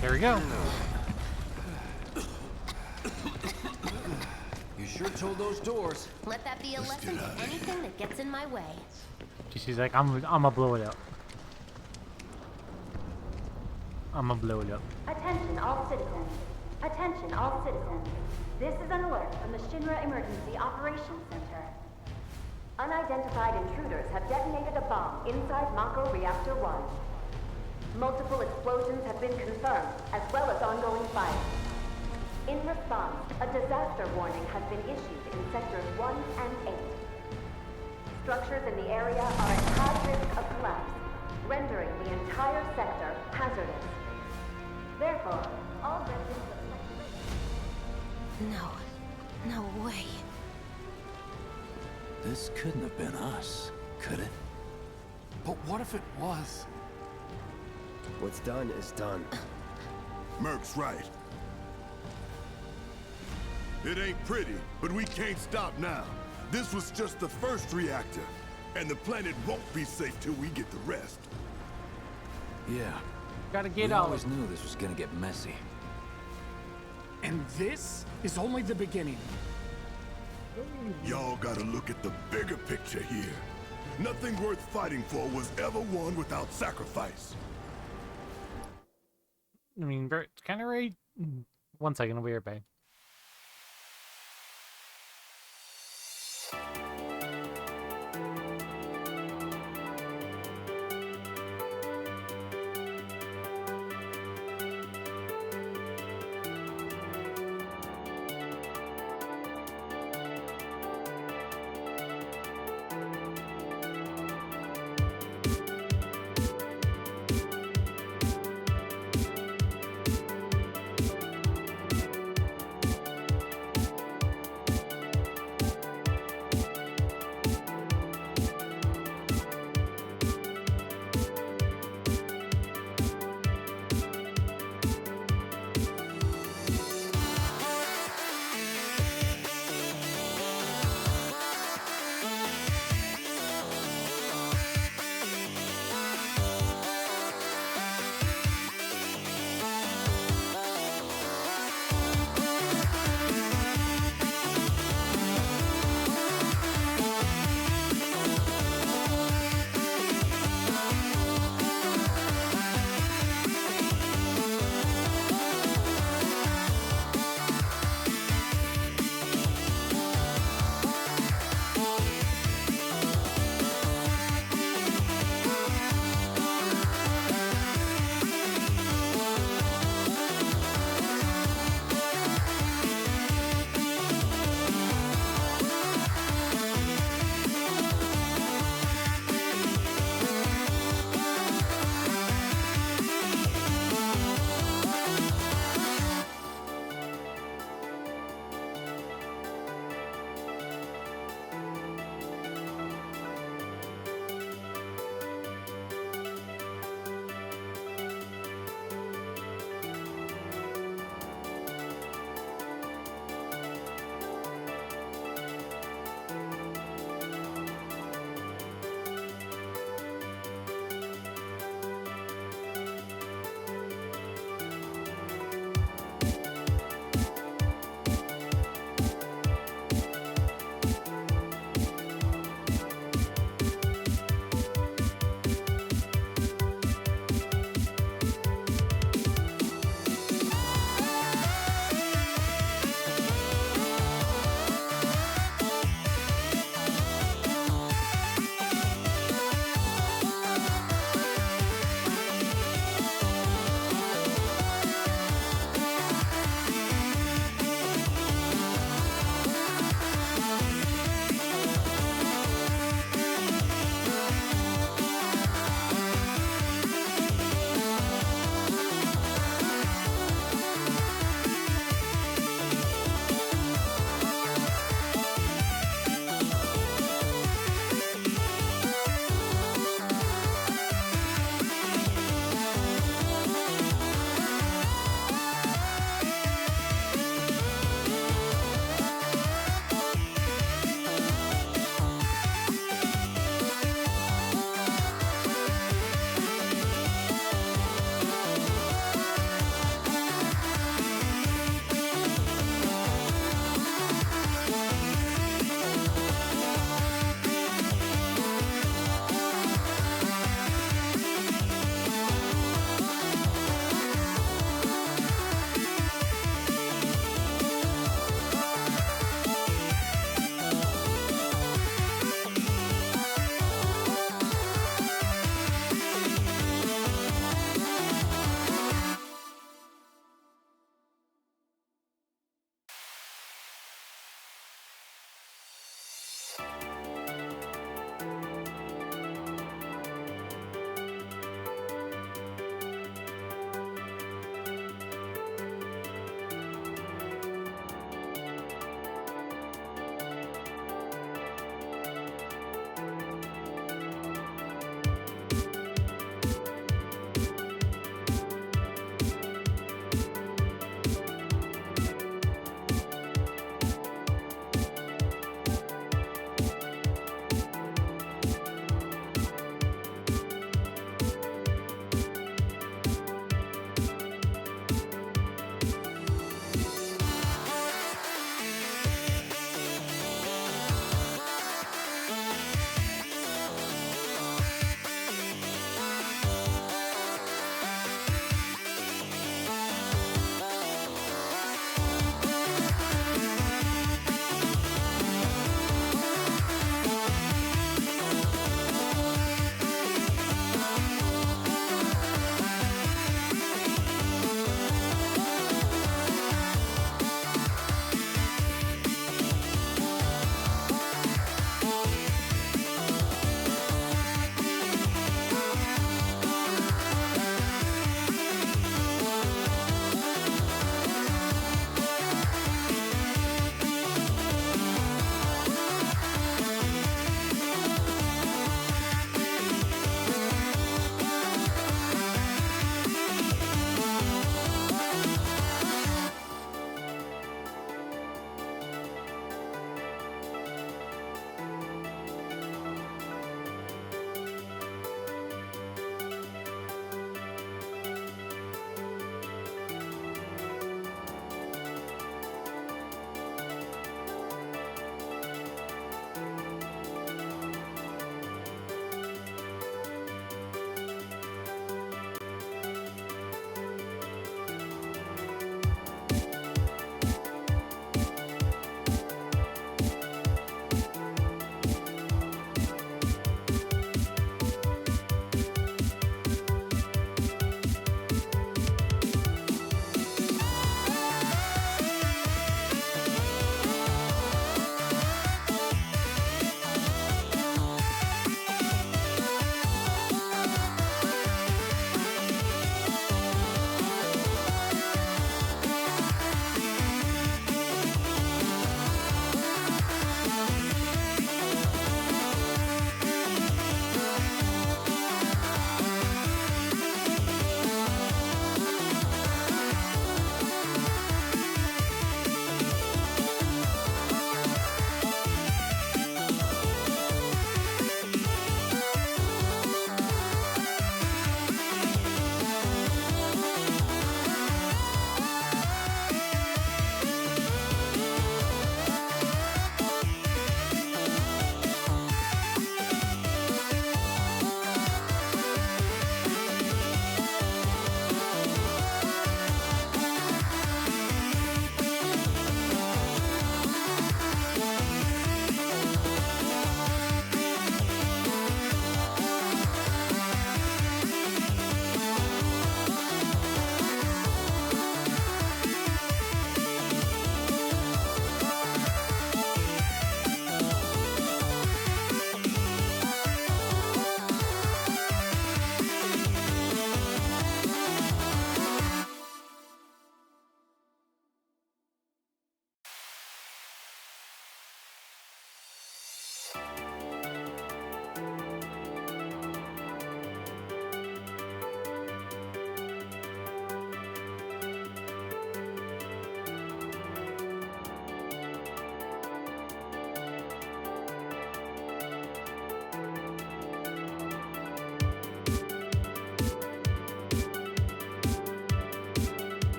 S1: There we go.
S6: You sure told those doors.
S4: Let that be a lesson to anything that gets in my way.
S1: She's like, I'ma blow it up. I'ma blow it up.
S12: Attention all citizens. Attention all citizens. This is an alert from the Shinra Emergency Operations Center. Unidentified intruders have detonated a bomb inside Mako Reactor 1. Multiple explosions have been confirmed, as well as ongoing fire. In response, a disaster warning has been issued in Sectors 1 and 8. Structures in the area are at high risk of collapse, rendering the entire sector hazardous. Therefore, all residents of
S4: No way.
S6: This couldn't have been us, could it?
S5: But what if it was?
S3: What's done is done.
S7: Merc's right. It ain't pretty, but we can't stop now. This was just the first reactor, and the planet won't be safe till we get the rest.
S6: Yeah.
S1: Gotta get
S6: We
S1: out.
S6: always knew this was gonna get messy.
S5: And this is only the beginning.
S7: Y'all gotta look at the bigger picture here. Nothing worth fighting for was ever won without sacrifice.
S1: I mean, it's kind of right. 1 second, I'll be right back.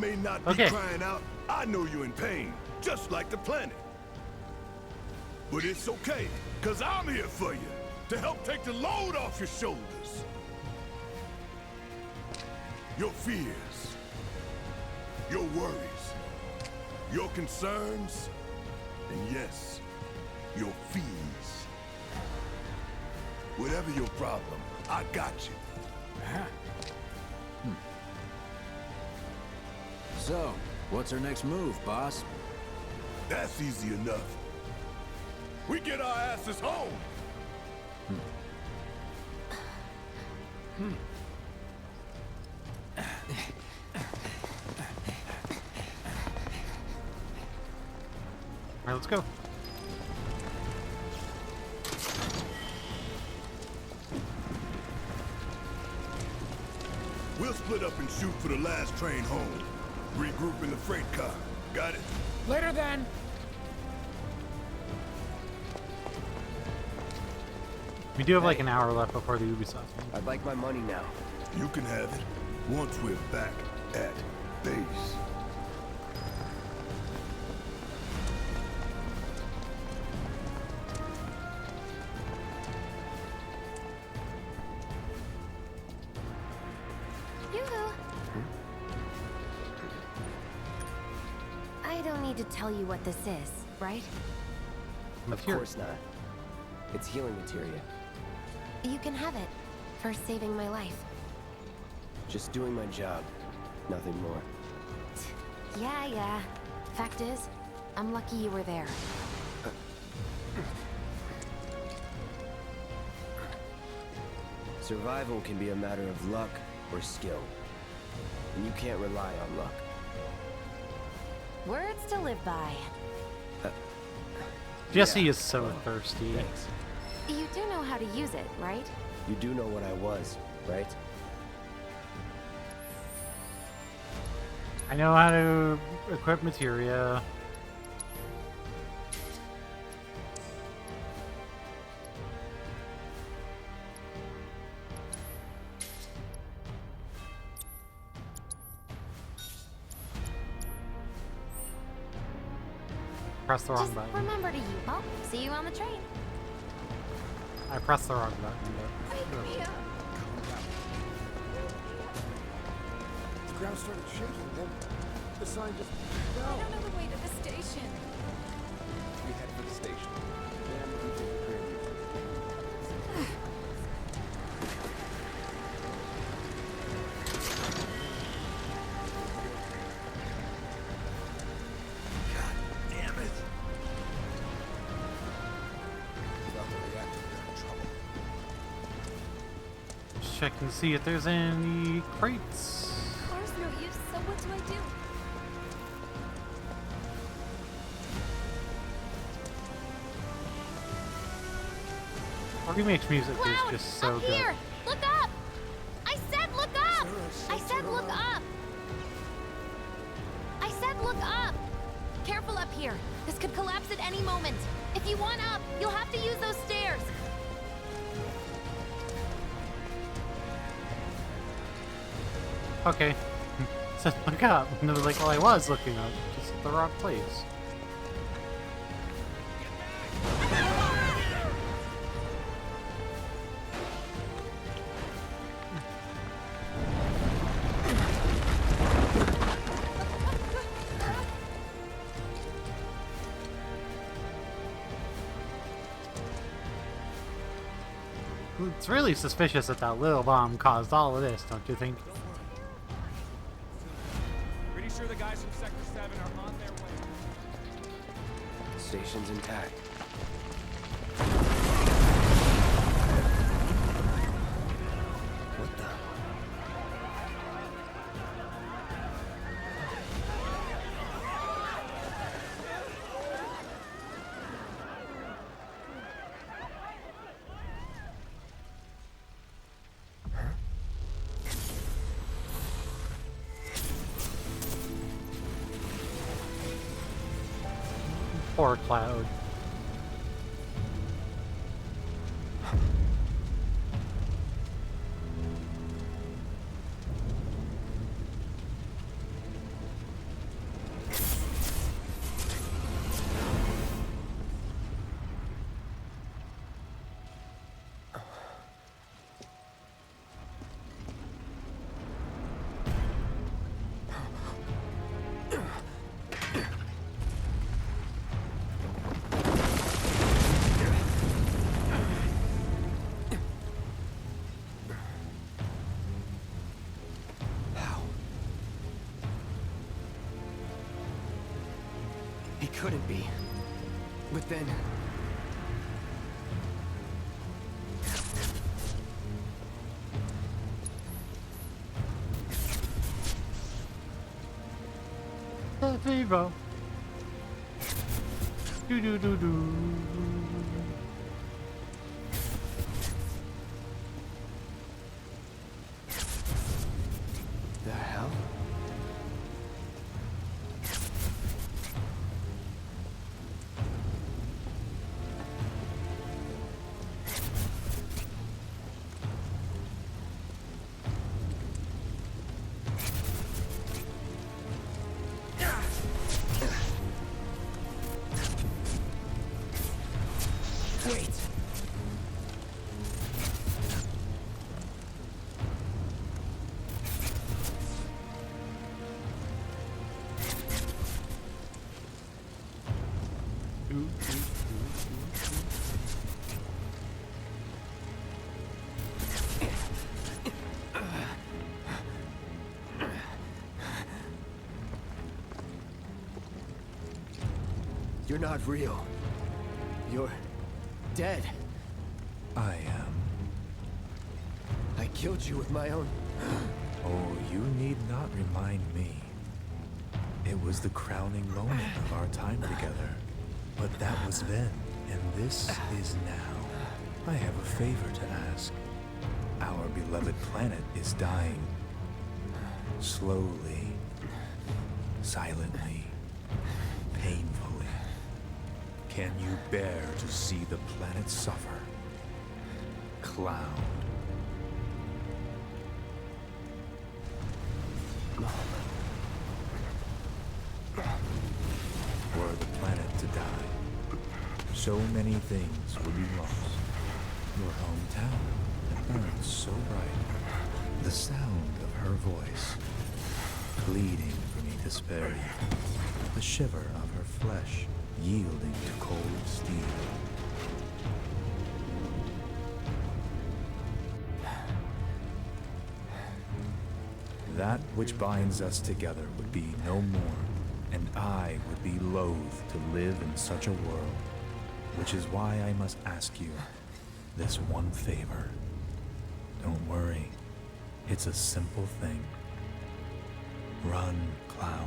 S7: may not be crying out, I know you're in pain, just like the planet. But it's okay, cause I'm here for you, to help take the load off your shoulders. Your fears, your worries, your concerns, and yes, your fees. Whatever your problem, I got you.
S6: So, what's our next move, boss?
S7: That's easy enough. We get our asses home.
S1: All right, let's go.
S7: We'll split up and shoot for the last train home. Regroup in the freight car. Got it?
S5: Later then.
S1: We do have like an hour left before the Ubisoft.
S3: I'd like my money now.
S7: You can have it once we're back at base.
S4: Yoo-hoo. I don't need to tell you what this is, right?
S3: Of course not. It's healing materia.
S4: You can have it for saving my life.
S3: Just doing my job. Nothing more.
S4: Yeah. Fact is, I'm lucky you were there.
S3: Survival can be a matter of luck or skill. And you can't rely on luck.
S4: Words to live by.
S1: Jesse is so thirsty.
S3: Thanks.
S4: You do know how to use it, right?
S3: You do know what I was, right?
S1: I know how to equip materia. Press the wrong
S4: Just
S1: button.
S4: remember to use. Oh, see you on the train.
S1: I pressed the wrong button. But...
S4: Wake me up.
S13: The ground started shaking, then the sign just fell.
S14: I don't know the way to the station.
S13: We head for the station. Then we take the train.
S7: God damn it!
S13: Without the reactor, we're in trouble.
S1: Just check and see if there's any crates.
S14: Car's no use, so what do I do?
S1: Remake's music
S4: Cloud,
S1: is just so
S4: up
S1: good.
S4: here! Look up! I said look up! I said look up! I said look up! Careful up here. This could collapse at any moment. If you want up, you'll have to use those stairs.
S1: Okay. Said look up. And I was like, well, I was looking up. Just the wrong place. It's really suspicious that that little bomb caused all of this, don't you think?
S2: Pretty sure the guys from Sector 7 are on their way.
S3: Station's intact. What the?
S1: Poor Cloud.
S3: couldn't be. But then...
S1: Vivo. Do do do do.
S3: The hell? Wait. You're not real. You're dead.
S15: I am.
S3: I killed you with my own...
S15: Oh, you need not remind me. It was the crowning moment of our time together. But that was then, and this is now. I have a favor to ask. Our beloved planet is dying. Slowly. Silently. Painfully. Can you bear to see the planet suffer? Cloud. Were the planet to die, so many things would be lost. Your hometown that burns so bright. The sound of her voice, pleading for me to spare you. The shiver of her flesh, yielding to cold steel. That which binds us together would be no more, and I would be loath to live in such a world, which is why I must ask you this one favor. Don't worry, it's a simple thing. Run, Cloud.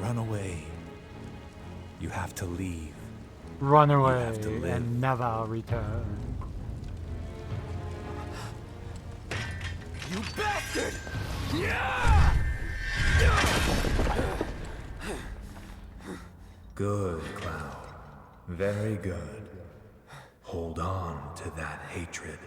S15: Run away. You have to leave.
S1: Run
S15: You
S1: away
S15: have to live.
S1: and never return.
S11: You bastard! Yeah!
S15: Good, Cloud. Very good. Hold on to that hatred.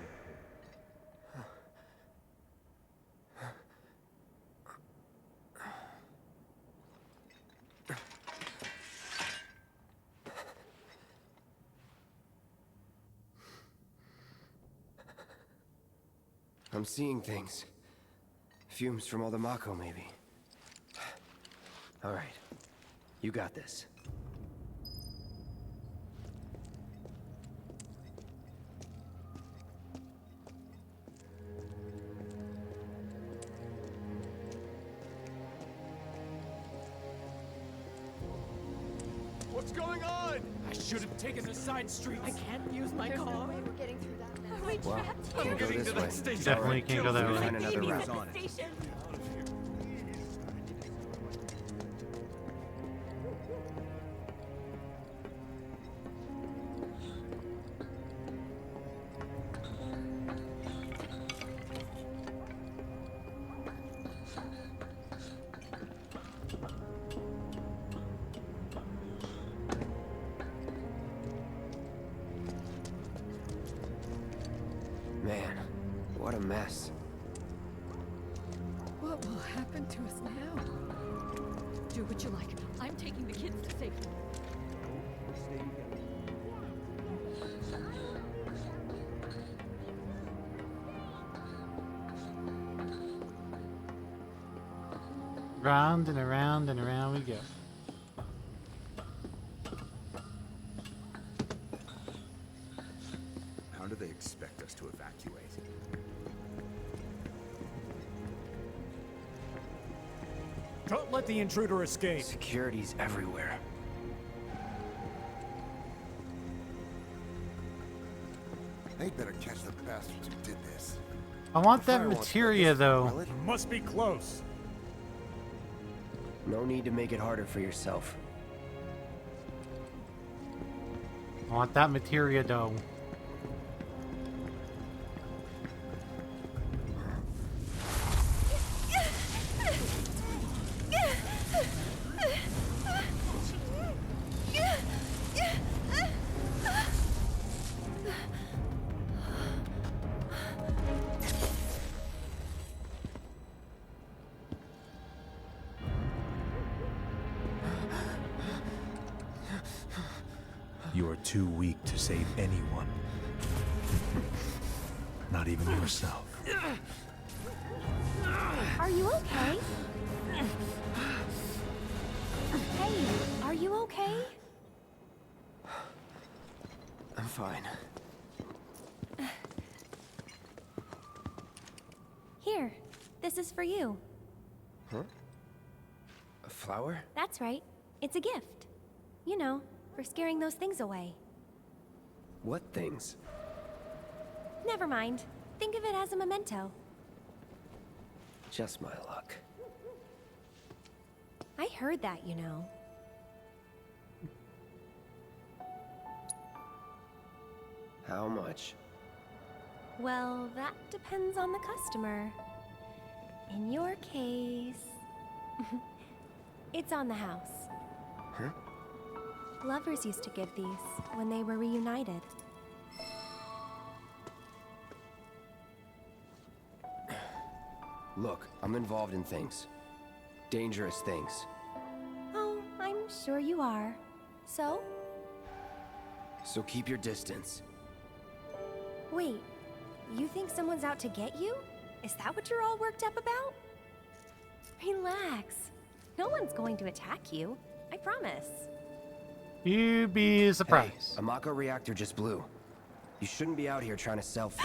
S3: I'm seeing things. Fumes from all the Mako, maybe. All right. You got this.
S2: What's going on? I should have taken the side streets. I can't use my car.
S9: We're getting through that now.
S14: Are we
S3: Well,
S14: trapped
S3: can't
S14: here?
S3: go this way.
S2: station.
S1: Definitely can't go that
S3: We'll
S1: way.
S3: find another
S14: Babies
S3: route.
S14: at the station.
S3: Man, what a mess.
S14: What will happen to us now? Do what you like. I'm taking the kids to safety.
S1: Round and around and around we go.
S11: How do they expect us to evacuate?
S2: Don't let the intruder escape.
S3: Security's everywhere.
S13: They better catch the bastards who did this.
S1: I want
S13: The
S1: that
S13: fire won't
S1: materia
S13: spread this,
S1: though.
S13: will it?
S2: Must be close.
S3: No need to make it harder for yourself.
S1: I want that materia though.
S15: You are too weak to save anyone. Not even yourself.
S9: Are you okay? Hey, are you okay?
S3: I'm fine.
S9: Here, this is for you.
S3: Huh? A flower?
S9: That's right. It's a gift. You know, for scaring those things away.
S3: What things?
S9: Never mind. Think of it as a memento.
S3: Just my luck.
S9: I heard that, you know.
S3: How much?
S9: Well, that depends on the customer. In your case... it's on the house.
S3: Huh?
S9: Lovers used to give these when they were reunited.
S3: Look, I'm involved in things. Dangerous things.
S9: Oh, I'm sure you are. So?
S3: So keep your distance.
S9: Wait, you think someone's out to get you? Is that what you're all worked up about? Relax. No one's going to attack you. I promise.
S1: You'd be surprised.
S3: Hey, a Mako reactor just blew. You shouldn't be out here trying to selfie.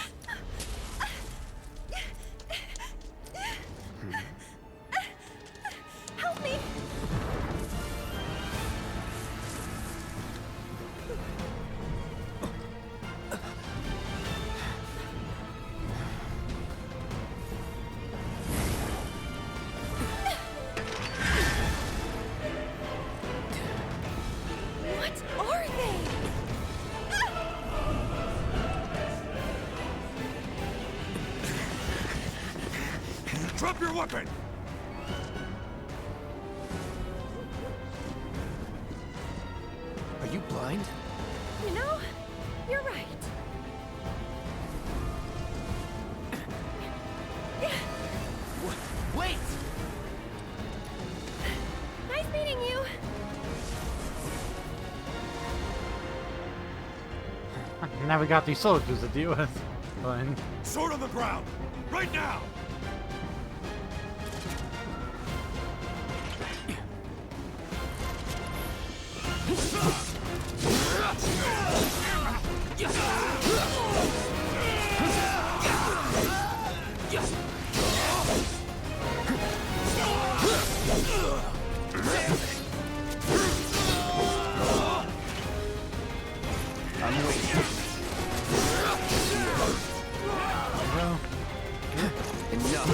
S9: Help me! What are they?
S10: Drop your weapon!
S3: Are you blind?
S9: You know, you're right.
S3: Wait!
S9: Nice meeting you.
S1: Now we got these soldiers to deal with. Fine.
S10: Sword on the ground! Right now!
S3: I'm waiting. Enough.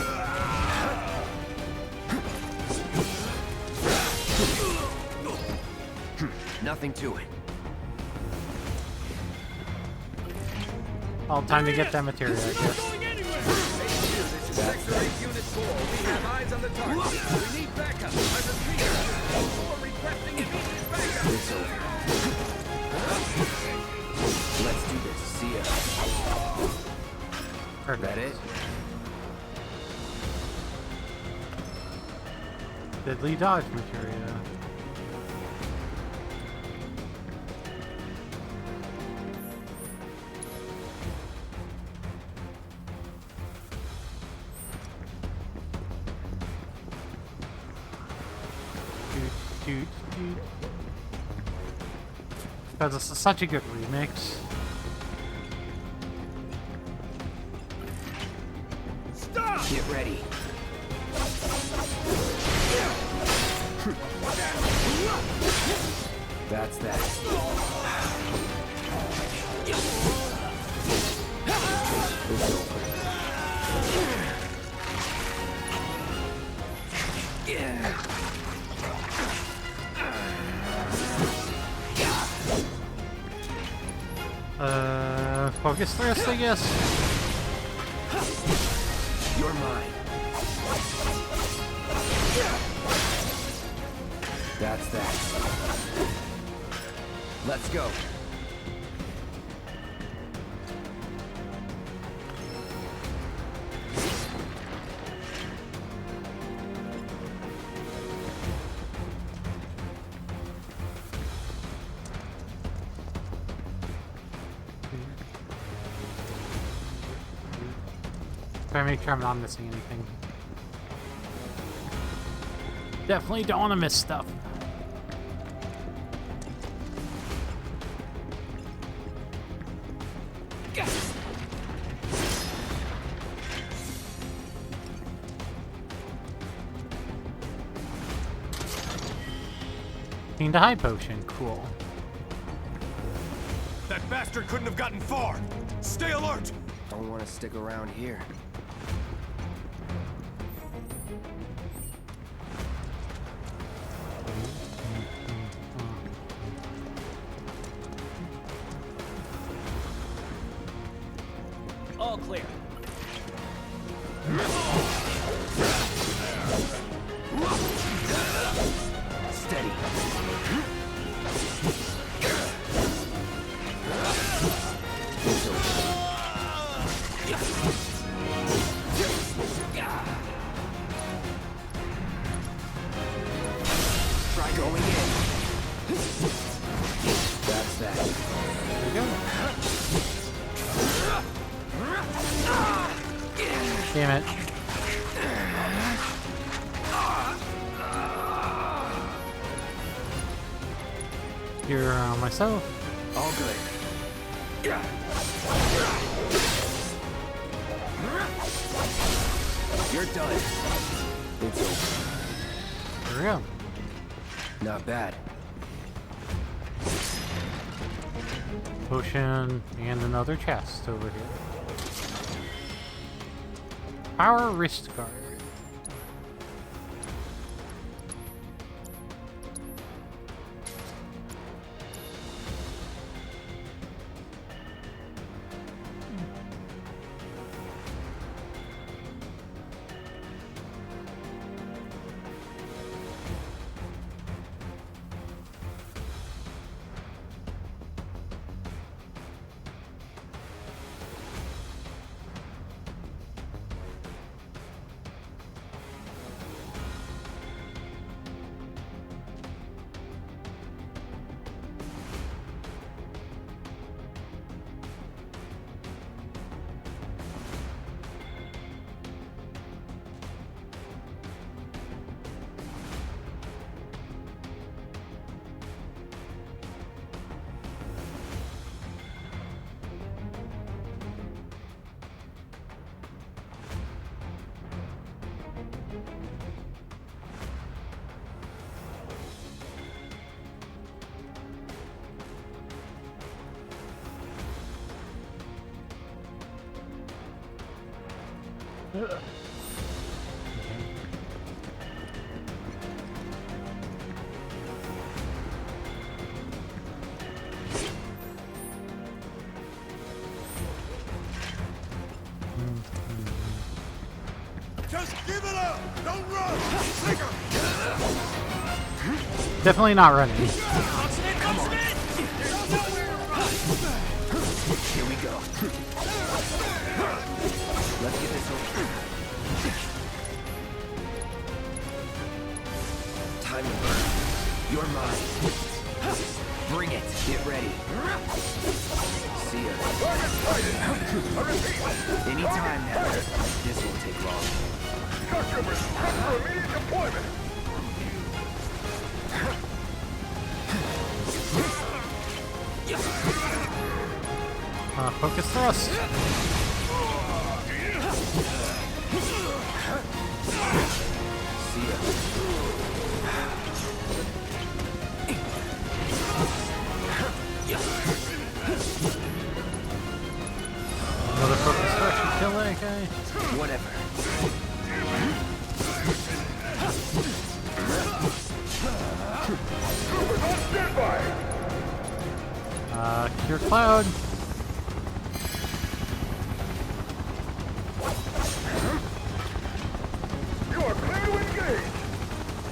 S3: Nothing to it.
S1: All time to get that material, I guess.
S11: Sector 8 Unit 4, we have eyes on the target. We need backup. I repeat, Unit 4 requesting immediate backup.
S3: It's over. Let's do this. See ya.
S1: Perfect.
S3: That it?
S1: Deadly dodge materia. Because this is such a good remix.
S10: Stop!
S3: Get ready. That's that. It's over.
S1: Focus thrust, I guess.
S3: You're mine. That's that. Let's go.
S1: Try to make sure I'm not missing anything. Definitely don't want to miss stuff. Need a high potion, cool.
S2: That bastard couldn't have gotten far. Stay alert.
S3: Don't want to stick around here.
S11: All clear.
S3: Steady. Try going in. That's that.
S1: There we go. Damn it. You're myself.
S3: All good. You're done. It's over.
S1: There we go.
S3: Not bad.
S1: Potion and another chest over here. Power wrist guard.
S2: Just give it up! Don't run! Take her!
S1: Definitely not running.
S2: Come on! There's nowhere to run!
S3: Here we go. Let's get this over. Time to burn. You're mine. Bring it. Get ready. See ya. Anytime now. This won't take long.
S2: Customers, prep for immediate deployment!
S1: Focus thrust.
S3: See ya.
S1: Another focus thrust. guy?
S3: Whatever.
S1: Cure Cloud.
S10: You are clear to engage.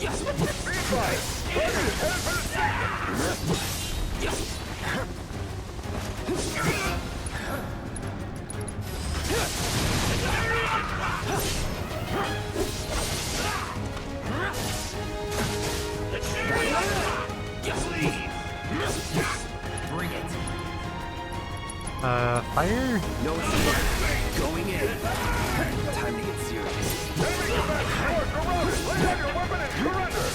S10: Yes. Be advised. Target is headed for the station.
S3: Bring it.
S1: Fire?
S3: No, it's going in. Time to get serious.
S10: Enemy command force surrounded. Lay down your weapon and surrender.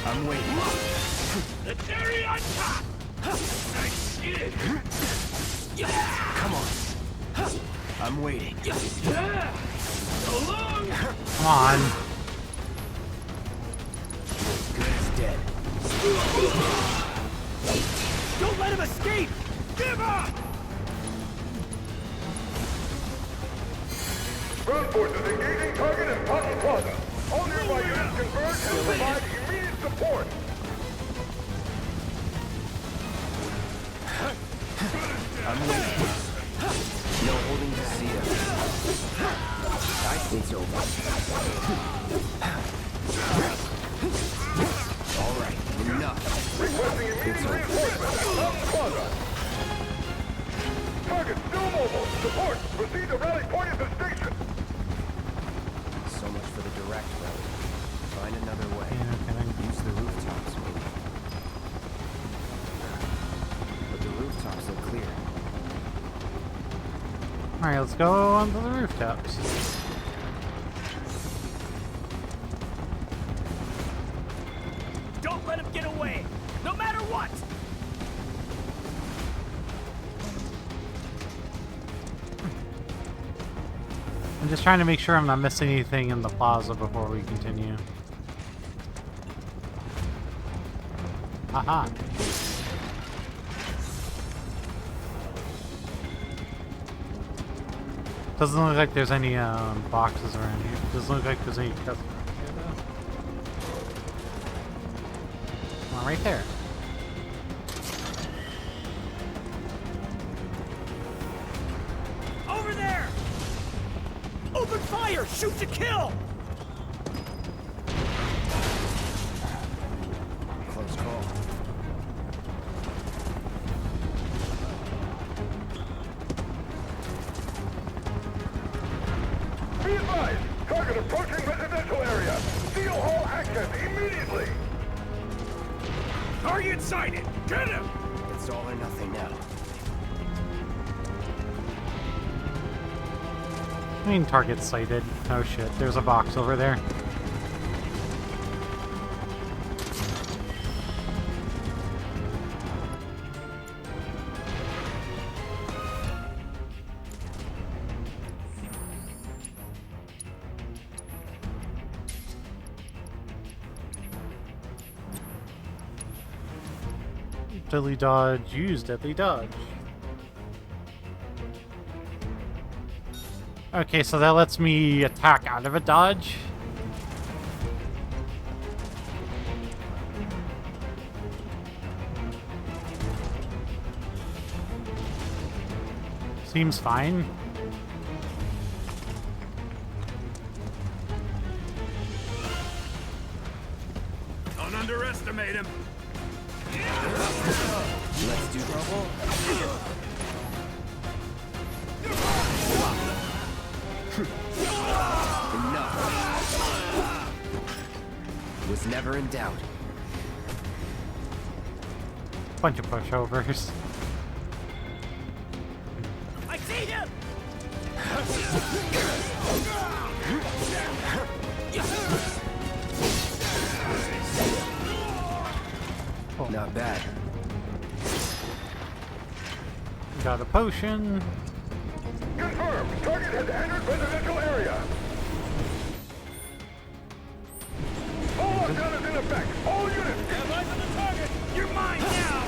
S3: I'm waiting.
S11: The cherry on top!
S3: Come on. I'm waiting.
S11: So long!
S1: Come on.
S3: Good as dead.
S11: Don't let him escape! Give up!
S10: Ground forces engaging target in Pocket Plaza. All nearby units converge and provide immediate support.
S3: I'm waiting. No holding to see him. I think it's over. All right, enough.
S10: Requesting immediate reinforcements at Mountain Plaza. Target still mobile. Support. Proceed to rally point at the station.
S3: So much for the direct route. Find another way. Use the rooftops, maybe. But the rooftops look clear.
S1: Alright, let's go onto the rooftops.
S11: Don't let him get away! No matter what!
S1: I'm just trying to make sure I'm not missing anything in the plaza before we continue. Aha. Doesn't look like there's any boxes around here. Doesn't look like there's any customers here though. Well, right there.
S11: Over there! Open fire! Shoot to kill!
S3: Close call.
S10: Be advised. Target approaching residential area. Seal all access immediately.
S11: Target sighted! Get him!
S3: It's all or nothing now.
S1: I mean, target sighted. Oh shit, there's a box over there. Deadly dodge, use deadly dodge. Okay, so that lets me attack out of a dodge. Seems fine.
S11: Don't underestimate him!
S3: Let's do trouble. Enough. Was never in doubt.
S1: Bunch of pushovers.
S11: I see him!
S3: Not bad.
S1: Got a potion.
S10: Confirmed. Target has entered residential area. All lockdown is in effect. All units.
S11: Have eyes on the target! You're mine now!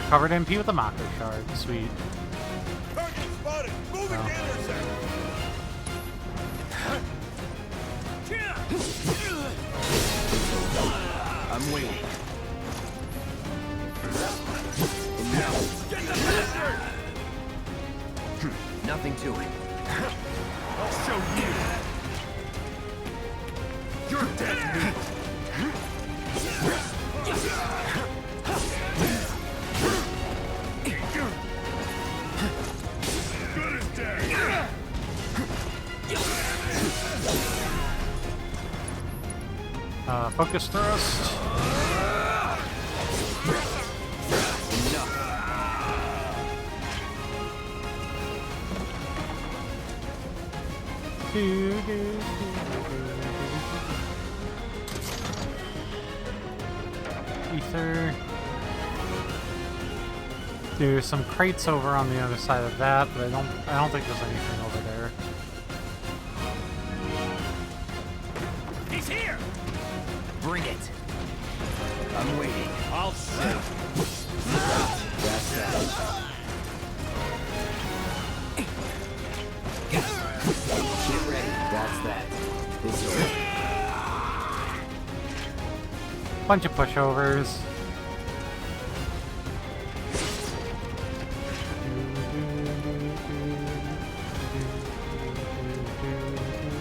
S1: recovered MP with a Mako shard. Sweet.
S11: Target spotted. Moving to intercept.
S3: I'm waiting.
S11: Get the bastard!
S3: Nothing to it.
S11: I'll show you. You're dead meat. Good as dead.
S1: Focus thrust. Ether. There's some crates over on the other side of that, but I don't think there's anything over there.
S11: He's here.
S3: Bring it. I'm waiting.
S11: I'll shoot.
S3: That's that. Get ready. That's that. This is it.
S1: Bunch of pushovers.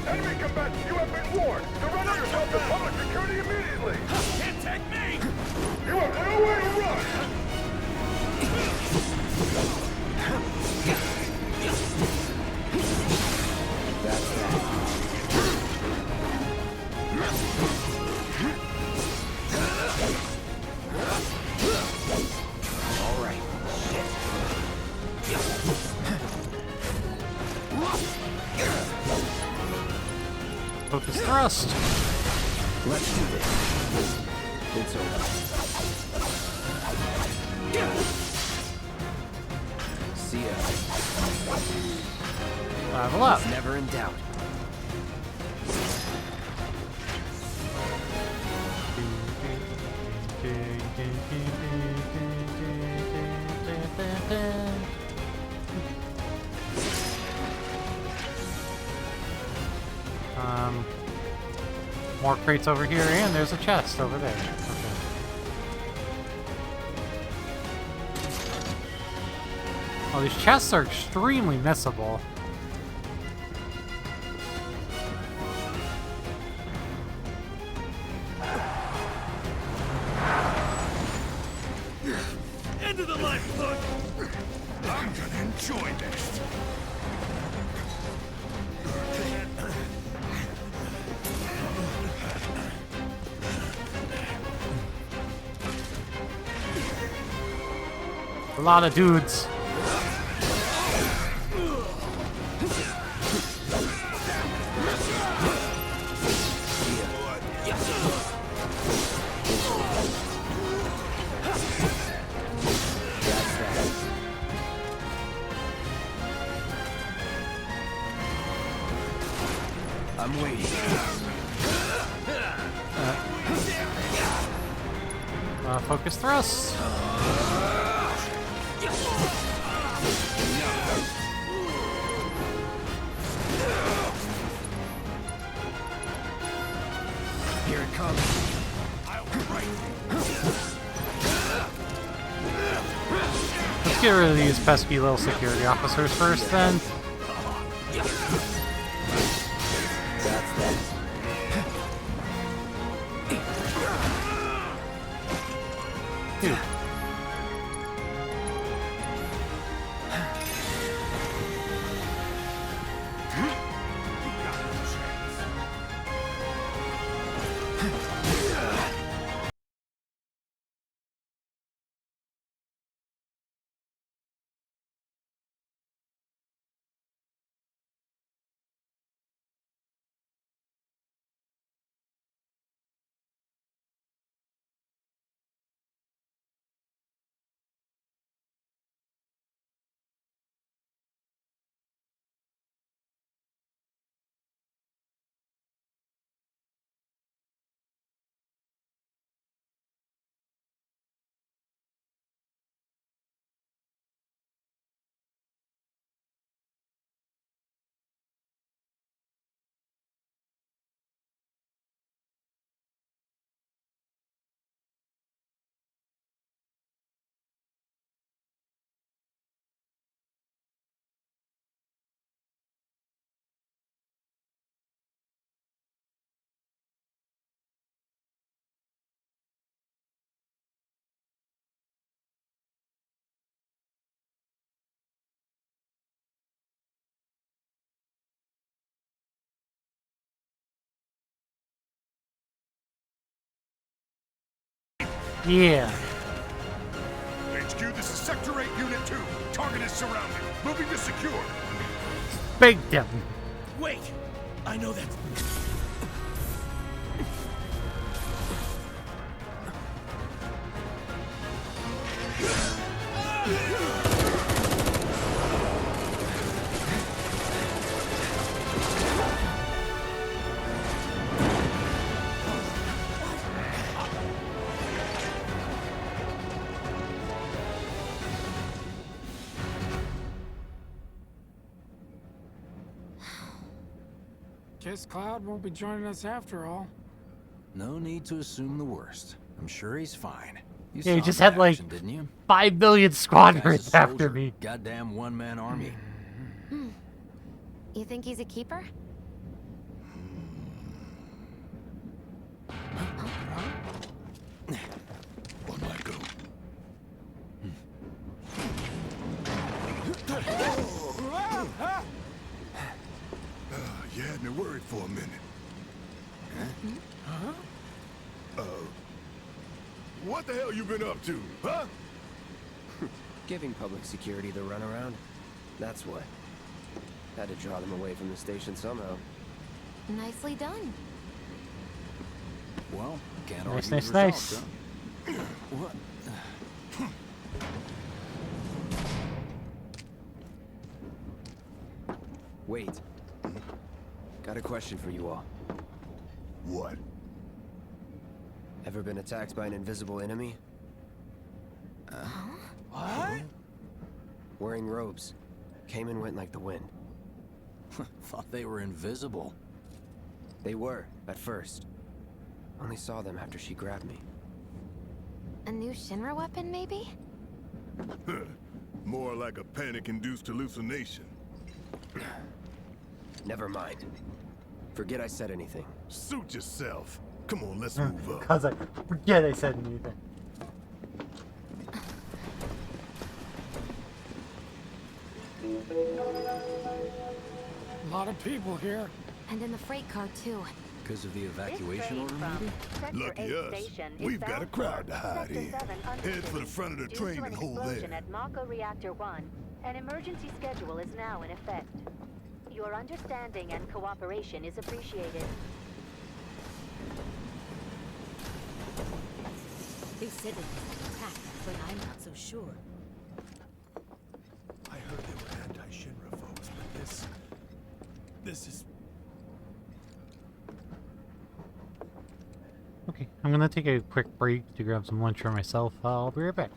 S11: Enemy combatant, you have been warned. Surrender yourself to public security immediately. Can't take me. You have nowhere to run.
S3: That's that. All right.
S1: Focus thrust.
S3: Let's do this. It's over. See ya.
S1: Level up.
S3: It's never in doubt.
S1: More crates over here, and there's a chest over there. Okay. Oh, these chests are extremely missable.
S11: End of the line, Plug. I'm gonna enjoy this.
S1: A lot of dudes.
S3: I'm waiting.
S1: Focus thrust.
S3: Here it comes.
S1: Let's get rid of these pesky little security officers first, then.
S3: That's that.
S1: Dude. Yeah.
S11: HQ, this is Sector 8, Unit 2. Target is surrounded. Moving to secure.
S1: Big them.
S2: Wait! I know that.
S5: Guess Cloud won't be joining us after all.
S6: No need to assume the worst. I'm sure he's fine. You
S1: Yeah, you
S6: saw
S1: just
S6: him in
S1: had like
S6: action, didn't you?
S1: 5 million
S6: Guy's a
S1: squadrons after
S6: soldier.
S1: me.
S6: Goddamn one-man army.
S4: You think he's a keeper?
S7: One might go. You had me worried for a minute. What the hell you been up to, huh?
S3: Giving public security the runaround. That's what. Had to draw them away from the station somehow.
S4: Nicely done.
S6: Well, can't
S1: Nice,
S6: argue
S1: nice,
S6: with
S1: nice.
S6: results, huh? What?
S3: Wait. Got a question for you all.
S7: What?
S3: Ever been attacked by an invisible enemy?
S6: What?
S3: Wearing robes. Came and went like the wind.
S6: Thought they were invisible.
S3: They were, at first. Only saw them after she grabbed me.
S4: A new Shinra weapon, maybe?
S7: More like a panic-induced hallucination.
S3: Never mind. Forget I said anything.
S7: Suit yourself. Come on, let's move up.
S1: Cause I forget I said anything.
S5: A lot of people here.
S4: And in the freight car, too.
S6: Because of the evacuation order, maybe?
S7: Lucky us. We've got a crowd to hide in. Head for the front of the train and hold there.
S12: At Mako Reactor 1, an emergency schedule is now in effect. Your understanding and cooperation is appreciated.
S14: They said it was an attack, but I'm not so sure.
S13: I heard they were anti-Shinra folks, but this is...
S1: Okay, I'm gonna take a quick break to grab some lunch for myself. I'll be right back.